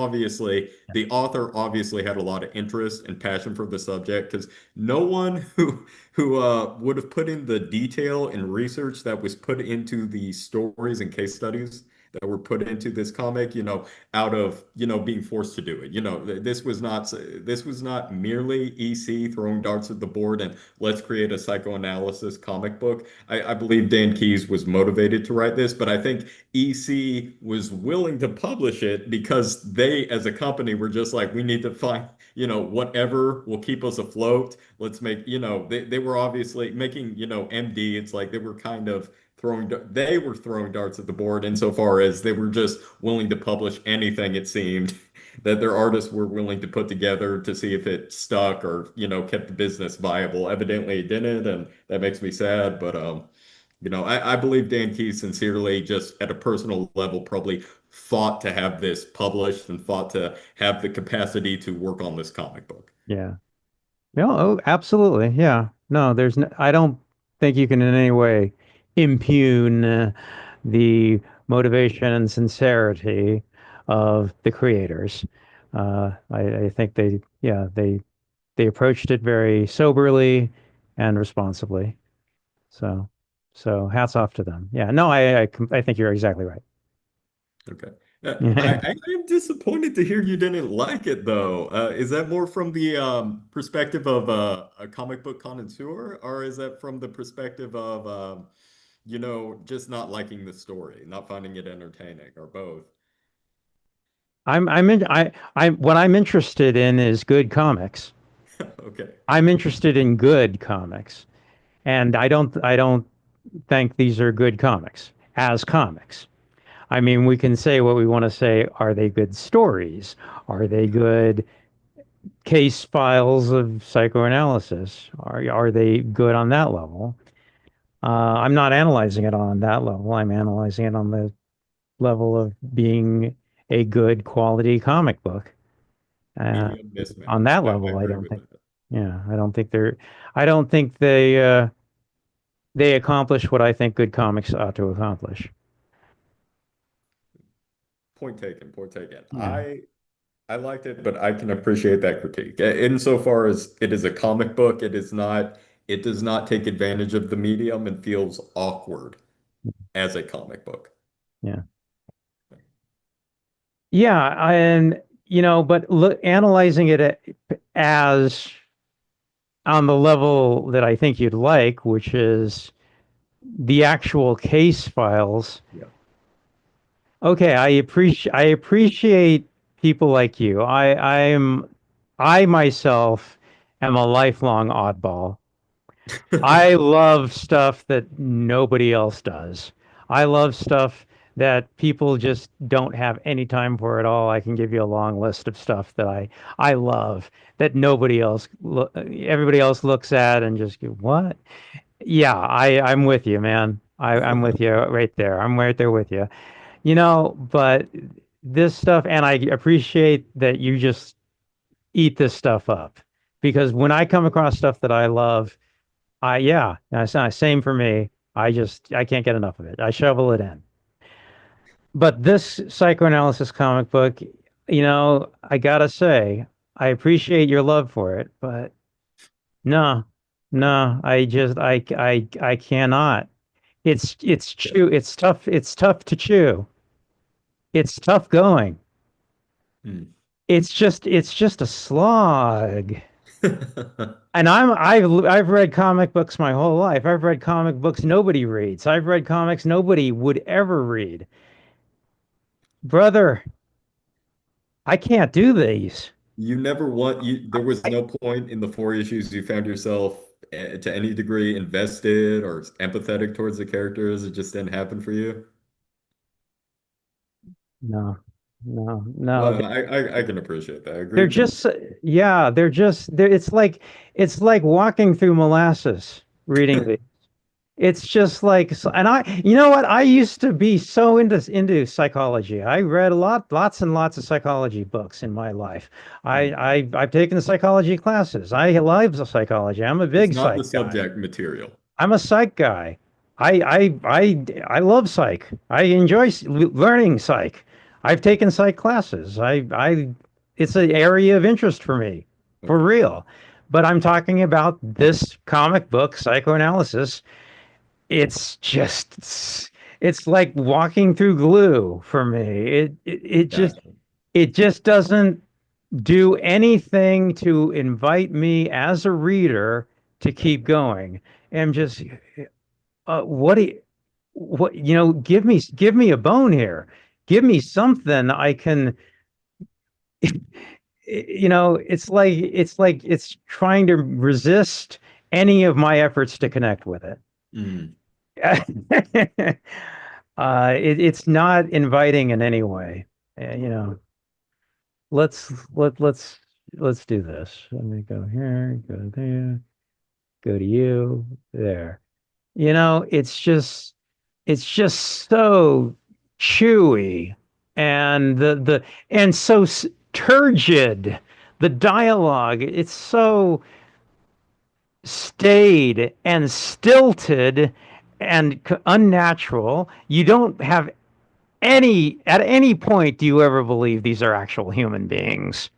author obviously had a lot of interest and passion for the subject because no one who would have put in the detail and research that was put into the stories and case studies that were put into this comic, out of, being forced to do it. This was not merely EC throwing darts at the board and let's create a psychoanalysis comic book. I believe Dan Keyes was motivated to write this, but I think EC was willing to publish it because they, as a company, were just like, we need to find, whatever will keep us afloat. Let's make, they were obviously making, MD. It's like they were kind of they were throwing darts at the board insofar as they were just willing to publish anything, it seemed, that their artists were willing to put together to see if it stuck or, kept the business viable. Evidently it didn't, and that makes me sad. But I believe Dan Key sincerely, just at a personal level, probably fought to have this published and fought to have the capacity to work on this comic book. Yeah. No, oh, absolutely. Yeah. No, I don't think you can in any way impugn the motivation and sincerity of the creators. I think they approached it very soberly and responsibly. So, so hats off to them. Yeah. No, I think you're exactly right. Okay. I am disappointed to hear you didn't like it, though. Is that more from the perspective of a comic book connoisseur, or is that from the perspective of, just not liking the story, not finding it entertaining, or both? I'm in, I what I'm interested in is good comics. Okay. I'm interested in good comics. And I don't think these are good comics as comics. I mean, we can say what we want to say. Are they good stories? Are they good case files of psychoanalysis? Are they good on that level? I'm not analyzing it on that level. I'm analyzing it on the level of being a good quality comic book. Uh, Medium on mismatch. that I level, I agree don't with think. that. Yeah, I don't think they accomplish what I think good comics ought to accomplish. Point taken, point taken. Yeah. I liked it, but I can appreciate that critique. Insofar as it is a comic book, it does not take advantage of the medium and feels awkward as a comic book. Yeah. Yeah, and but look, analyzing it as on the level that I think you'd like, which is the actual case files. Yeah. Okay, I appreciate people like you. I myself am a lifelong oddball. I love stuff that nobody else does. I love stuff that people just don't have any time for at all. I can give you a long list of stuff that I love that everybody else looks at and just go, "What?" Yeah, I'm with you, man. I'm with you right there. I'm right there with you. But this stuff, and I appreciate that you just eat this stuff up because when I come across stuff that I love, yeah, same for me. I can't get enough of it. I shovel it in. But this psychoanalysis comic book, I gotta say, I appreciate your love for it, but no, no, I cannot. It's tough. It's tough to chew. It's tough going. Hmm. It's just a slog. And I've read comic books my whole life. I've read comic books nobody reads. I've read comics nobody would ever read. Brother, I can't do these. You never want there was I no point in the four issues you found yourself to any degree invested or empathetic towards the characters. It just didn't happen for you. no, no, no. Well, I can appreciate that. I They're agree. just yeah, they're it's like walking through molasses reading these. It's just like, and you know what? I used to be so into psychology. I read lots and lots of psychology books in my life. Hmm. I've taken psychology classes. I love psychology. I'm a It's big not the psych guy. subject material. I'm a psych guy. I love psych. I enjoy learning psych. I've taken psych classes. It's an area of interest for me, for Okay. real. But I'm talking about this comic book, Psychoanalysis. It's just it's like walking through glue for me. Gotcha. It just doesn't do anything to invite me as a reader to keep going. And just what do you what give me a bone here. Give me something I can it's trying to resist any of my efforts to connect with it. Mm. It's not inviting in any way. Let's let's do this. Let me go here, go there, go to you, there. It's just so chewy and turgid. The dialogue, it's so staid and stilted and unnatural. You don't have at any point do you ever believe these are actual human beings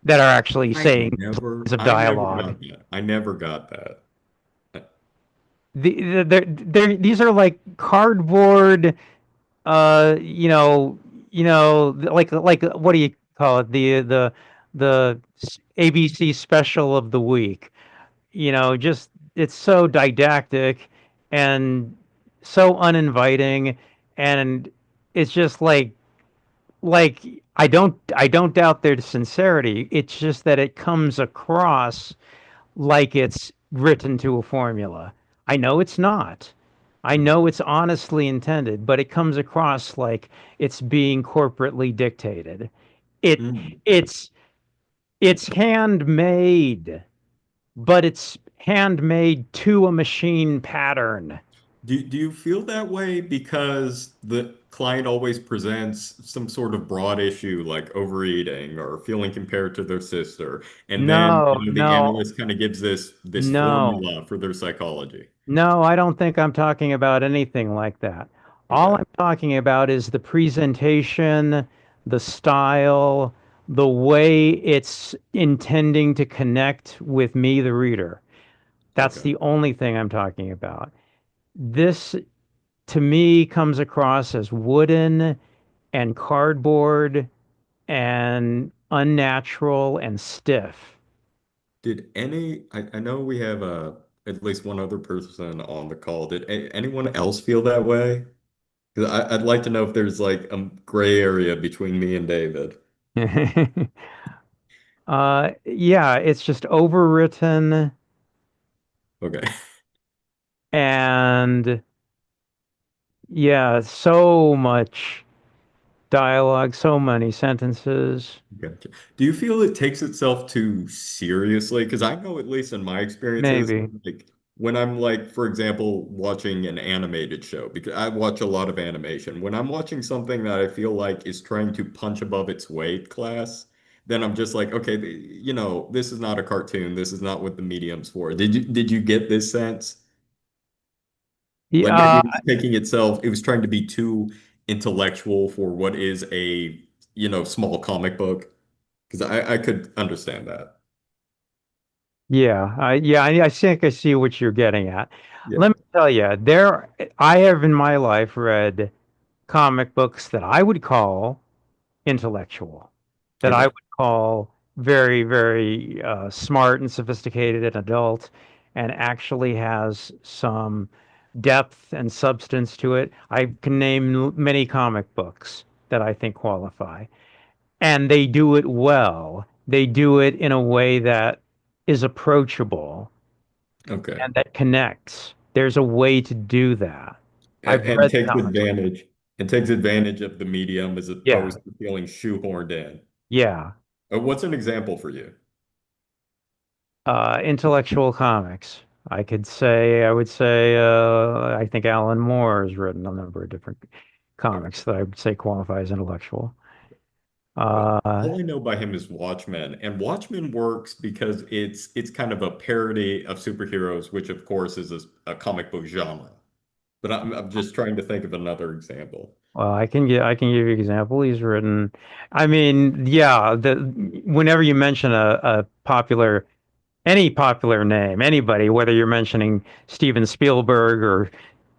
that are actually saying lines of I never dialogue. got that. I never got that. These are like cardboard, uh, you know, like what do you call it? The ABC special of the week. Just it's so didactic and so uninviting, and it's just like I don't doubt their sincerity. It's just that it comes across like it's written to a formula. I know it's not. I know it's honestly intended, but it comes across like it's being corporately dictated. It Mm. it's it's handmade, but it's handmade to a machine pattern. Do you feel that way because the client always presents some sort of broad issue like overeating or feeling compared to their sister, and then No, the no, analyst kind of gives this no. formula for their psychology? No, I don't think I'm talking about anything like that. All Okay. I'm talking about is the presentation, the style, the way it's intending to connect with me, the reader. That's Okay. the only thing I'm talking about. This, to me, comes across as wooden and cardboard and unnatural and stiff. I know we have at least one other person on the call. Did anyone else feel that way? 'Cause I'd like to know if there's like a gray area between me and David. Yeah, it's just overwritten Okay. and yeah, so much dialogue, so many sentences. Gotcha. Do you feel it takes itself too seriously? Because I know, at least in my experiences, Maybe. like when I'm like, for example, watching an animated show, because I watch a lot of animation. When I'm watching something that I feel like is trying to punch above its weight class, then I'm just like, okay, this is not a cartoon. This is not what the medium's for. Did you get this sense? Like maybe Yeah, it was taking itself, it was trying to be too intellectual for what is a, small comic book. Because I could understand that. I think I see what you're getting at. Yeah. Let me tell you, I have in my life read comic books that I would call intellectual, that I Okay. would call very, very smart and sophisticated and adult, and actually has some depth and substance to it. I can name many comic books that I think qualify, and they do it well. They do it in a way that is approachable Okay. and that connects. There's a way to do that. I've And read takes comics. advantage of the medium as Yeah, opposed to feeling shoehorned in. yeah. What's an example for you? Intellectual comics. I would say, I think Alan Moore has written a number of different comics that I would say qualify as intellectual. Uh, All I know by him is Watchmen, and Watchmen works because it's kind of a parody of superheroes, which of course is a comic book genre. But I'm just trying to think of another example. well, I can give you an example. He's written, I mean, yeah, whenever you mention a popular any popular name, anybody, whether you're mentioning Steven Spielberg or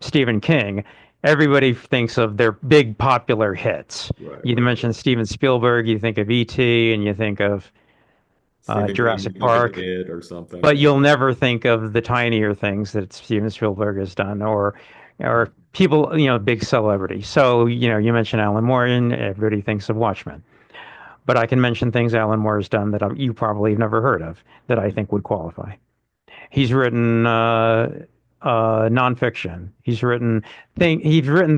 Stephen King, everybody thinks of their big popular hits. Right, You right, mention right. Steven Spielberg, you think of E.T. and you think of Stephen King, you Jurassic think of Park, it or something. but Yeah. you'll never think of the tinier things that Steven Spielberg has done, or people, big celebrities. So, you mention Alan Moore, and everybody thinks of Watchmen. But I can mention things Alan Moore has done that you probably have never heard of that I think would qualify. He's written nonfiction. He's written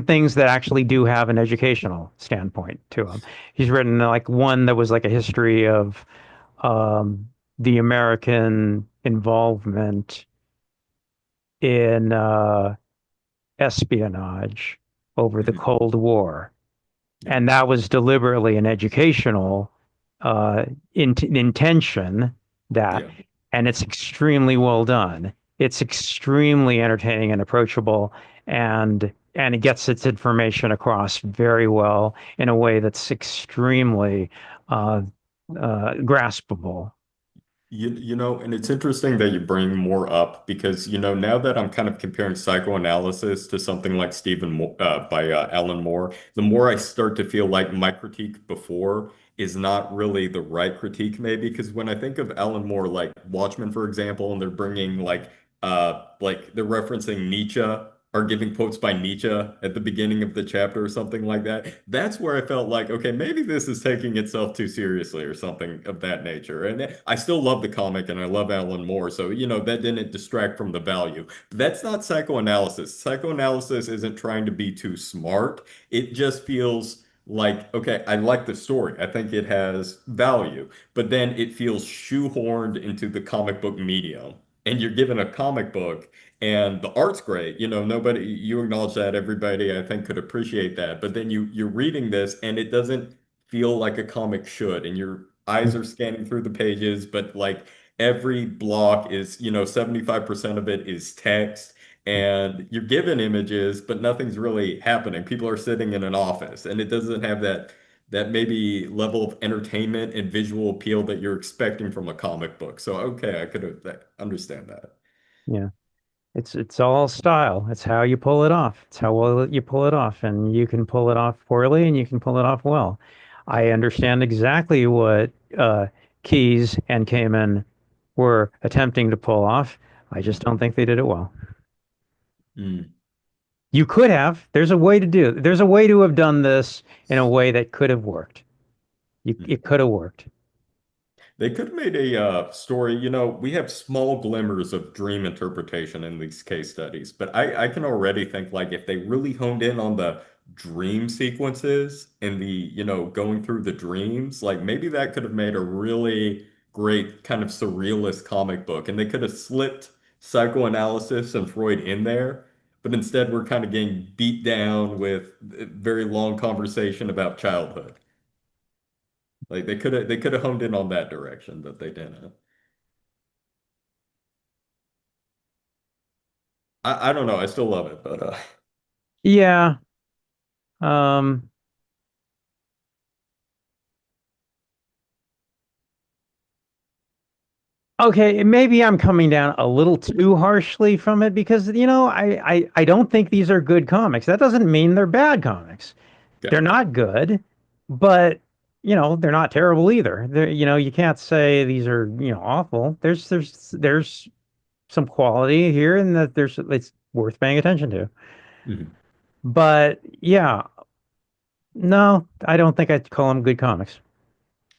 things that actually do have an educational standpoint to them. He's written like one that was like a history of um, the American involvement in espionage over the Mhm. Cold War, Yeah. and that was deliberately an educational uh, intention that, Yeah. and it's extremely well done. It's extremely entertaining and approachable, and it gets its information across very well in a way that's extremely uh, graspable. And it's interesting that you bring more up because, now that I'm kind of comparing psychoanalysis to something like Stephen Mo by Alan Moore, the more I start to feel like my critique before is not really the right critique, maybe. Because when I think of Alan Moore, like Watchmen, for example, and they're bringing like they're referencing Nietzsche or giving quotes by Nietzsche at the beginning of the chapter or something like that. That's where I felt like, okay, maybe this is taking itself too seriously or something of that nature. And I still love the comic and I love Alan Moore. So, that didn't distract from the value. But that's not psychoanalysis. Psychoanalysis isn't trying to be too smart. It just feels like, okay, I like the story. I think it has value, but then it feels shoehorned into the comic book medium. And you're given a comic book and the art's great. Nobody, you acknowledge that, everybody I think could appreciate that. But then you're reading this and it doesn't feel like a comic should. And your eyes are scanning through the pages, but like every block is, 75% of it is text. And you're given images, but nothing's really happening. People are sitting in an office, and it doesn't have that maybe level of entertainment and visual appeal that you're expecting from a comic book. So okay, I could understand that. Yeah. It's all style. It's how you pull it off. It's how well you pull it off, and you can pull it off poorly, and you can pull it off well. I understand exactly what Keys and Kamen were attempting to pull off. I just don't think they did it well. Mm. You could have. There's a way to do. There's a way to have done this in a way that could have worked. It could have worked. They could have made a story. We have small glimmers of dream interpretation in these case studies, but I can already think like if they really honed in on the dream sequences and going through the dreams, like maybe that could have made a really great kind of surrealist comic book. And they could have slipped psychoanalysis and Freud in there, but instead we're kind of getting beat down with a very long conversation about childhood. Like they could have honed in on that direction, but they didn't. I don't know. I still love it, but Yeah. Um, okay, maybe I'm coming down a little too harshly from it because, I don't think these are good comics. That doesn't mean they're bad comics. They're okay. not good, but they're not terrible either. You can't say these are, awful. There's some quality here and that it's worth paying attention to. Mhm. But yeah, no, I don't think I'd call them good comics.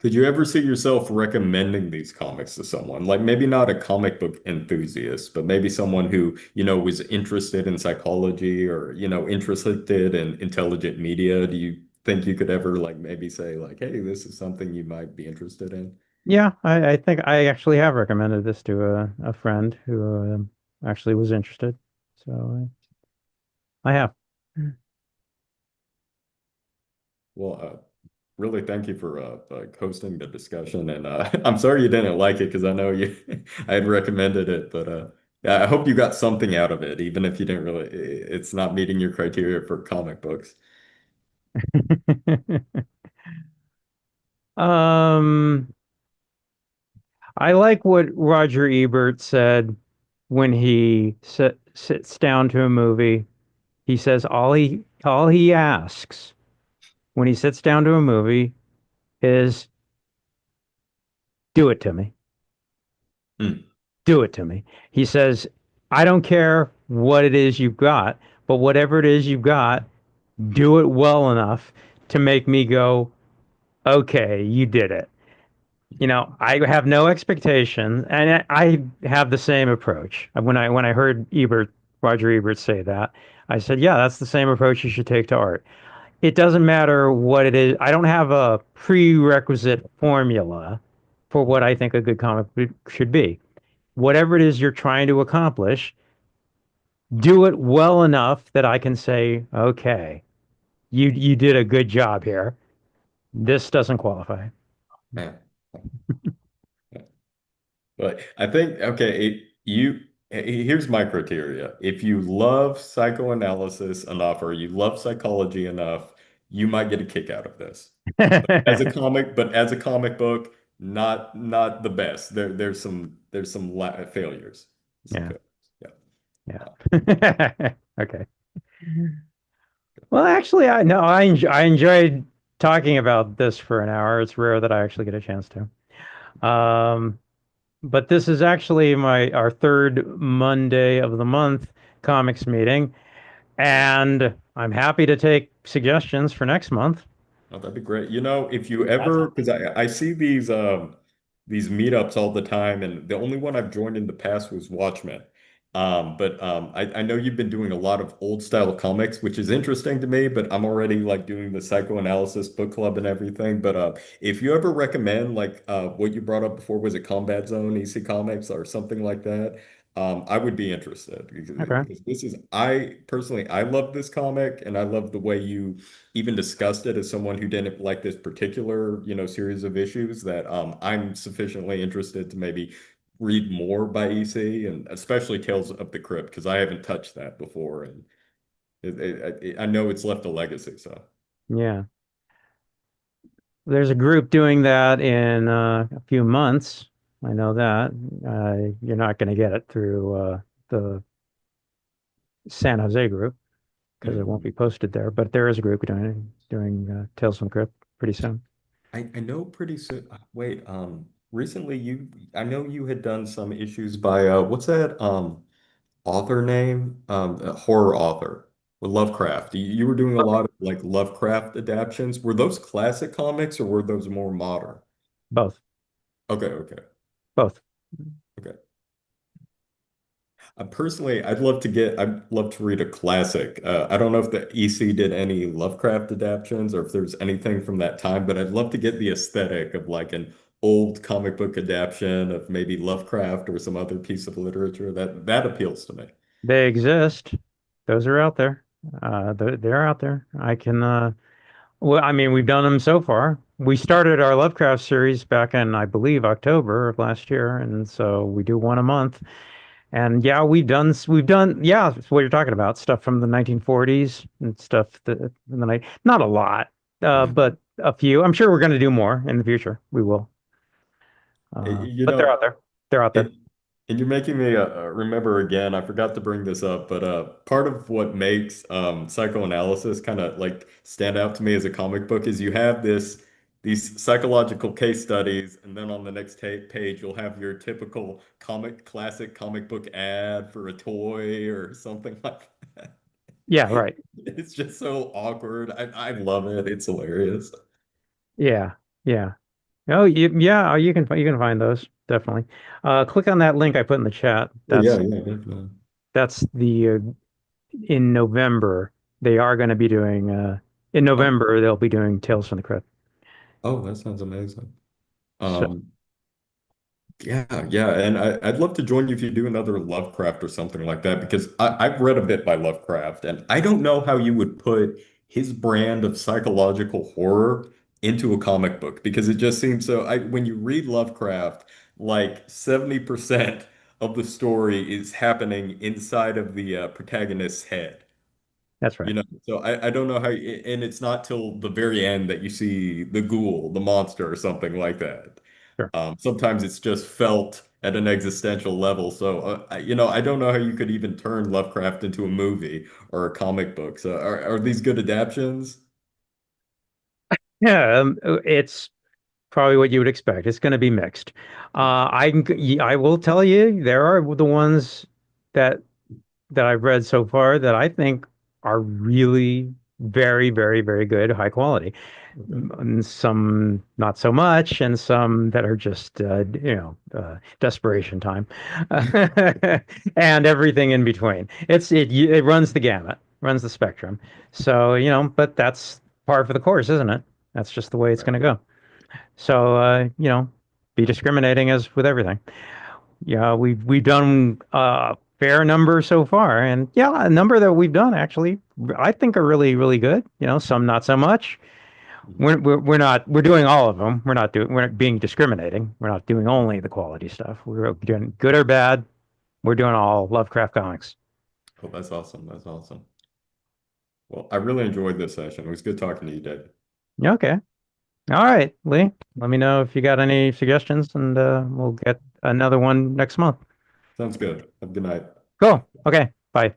Could you ever see yourself recommending these comics to someone? Like maybe not a comic book enthusiast, but maybe someone who was interested in psychology or interested in intelligent media. Do you think you could ever like maybe say like, hey, this is something you might be interested in? Yeah, I think I actually have recommended this to a friend who actually was interested. So I have. Well, really thank you for hosting the discussion, and I'm sorry you didn't like it because I know you I had recommended it, but yeah, I hope you got something out of it, even if you didn't really. It's not meeting your criteria for comic books. Um, I like what Roger Ebert said when he sits down to a movie. He says all he asks when he sits down to a movie is do it to me. Hmm. Do it to me. He says, I don't care what it is you've got, but whatever it is you've got, do it well enough to make me go, okay, you did it. I have no expectation, and I have the same approach. When I heard Roger Ebert say that, I said, yeah, that's the same approach you should take to art. It doesn't matter what it is. I don't have a prerequisite formula for what I think a good comic book should be. Whatever it is you're trying to accomplish, do it well enough that I can say, okay, you did a good job here. This doesn't qualify. Man. But I think okay, here's my criteria. If you love psychoanalysis enough or you love psychology enough, you might get a kick out of this. But as a comic book, not the best. There's some failures. Some Yeah, failures. Yeah. yeah. Uh, Okay. Well, actually, I enjoyed talking about this for an hour. It's rare that I actually get a chance to. But this is actually my our third Monday of the month comics meeting, and I'm happy to take suggestions for next month. Oh, that'd be great. If you That's ever, because I see these meetups all the time, and the only one I've joined in the past was Watchmen. But I know you've been doing a lot of old style comics, which is interesting to me, but I'm already like doing the psychoanalysis book club and everything. But if you ever recommend like what you brought up before, was it Combat Zone, EC Comics, or something like that? I would be interested okay. because I personally, I love this comic and I love the way you even discussed it as someone who didn't like this particular series of issues that I'm sufficiently interested to maybe read more by EC and especially Tales of the Crypt because I haven't touched that before and I know it's left a legacy. So Yeah. There's a group doing that in a few months. I know that. You're not going to get it through the San Jose group because it won't mhm. be posted there, but there is a group doing Tales from the Crypt pretty soon. I know pretty soon. Wait, recently I know you had done some issues by what's that author name? A horror author. With Lovecraft. You were doing a lot of like Lovecraft adaptions. Were those classic comics or were those more modern? Both, Okay, okay, both. okay. Personally, I'd love to read a classic. I don't know if the EC did any Lovecraft adaptions or if there's anything from that time, but I'd love to get the aesthetic of like an old comic book adaptation of maybe Lovecraft or some other piece of literature. That appeals to me. They exist. Those are out there. They're out there. I can. Well, I mean, we've done them so far. We started our Lovecraft series back in, I believe, October of last year, and so we do one a month. And yeah, yeah, it's what you're talking about, stuff from the 1940s and stuff that in the night. Not a lot, but a few. I'm sure we're going to do more in the future. We will. You But they're know, out there. They're out there. it, and you're making me remember again. I forgot to bring this up, but part of what makes psychoanalysis kind of like stand out to me as a comic book is you have these psychological case studies, and then on the next page you'll have your typical classic comic book ad for a toy or something like that. Yeah, right. It's just so awkward. I love it. It's hilarious. Yeah, yeah. Oh, yeah. You can find those definitely. Click on that link I put in the chat. Oh yeah, yeah, definitely. That's the in November they are going to be doing. In Oh, November they'll be doing Tales from the Crypt. oh, that sounds amazing. So Um, Yeah, yeah, and I'd love to join you if you do another Lovecraft or something like that because I've read a bit by Lovecraft, and I don't know how you would put his brand of psychological horror into a comic book because it just seems so. When you read Lovecraft, like 70% of the story is happening inside of the protagonist's head. that's right. You know, so I don't know how, and it's not till the very end that you see the ghoul, the monster, or something like that. Sure. Sometimes it's just felt at an existential level. So, I don't know how you could even turn Lovecraft into a movie or a comic book. So, are these good adaptions? Yeah, it's probably what you would expect. It's going to be mixed. I will tell you there are the ones that I've read so far that I think are really very, very, very good, high quality. Okay. And some not so much, and some that are just desperation time, and everything in between. It runs the gamut, runs the spectrum. So but that's par for the course, isn't it? That's just the way it's going to go. So be discriminating as with everything. Yeah, we've done a fair number so far, and yeah, a number that we've done actually I think are really, really good. Some not so much. Mhm. We're doing all of them. We're not being discriminating. We're not doing only the quality stuff. We're doing good or bad. We're doing all Lovecraft comics. Oh, that's awesome. That's awesome. Well, I really enjoyed this session. It was good talking to you, David. Yeah, okay. All right, Lee. Let me know if you got any suggestions, and we'll get another one next month. Sounds good. Have a good night. Cool. Okay. Bye.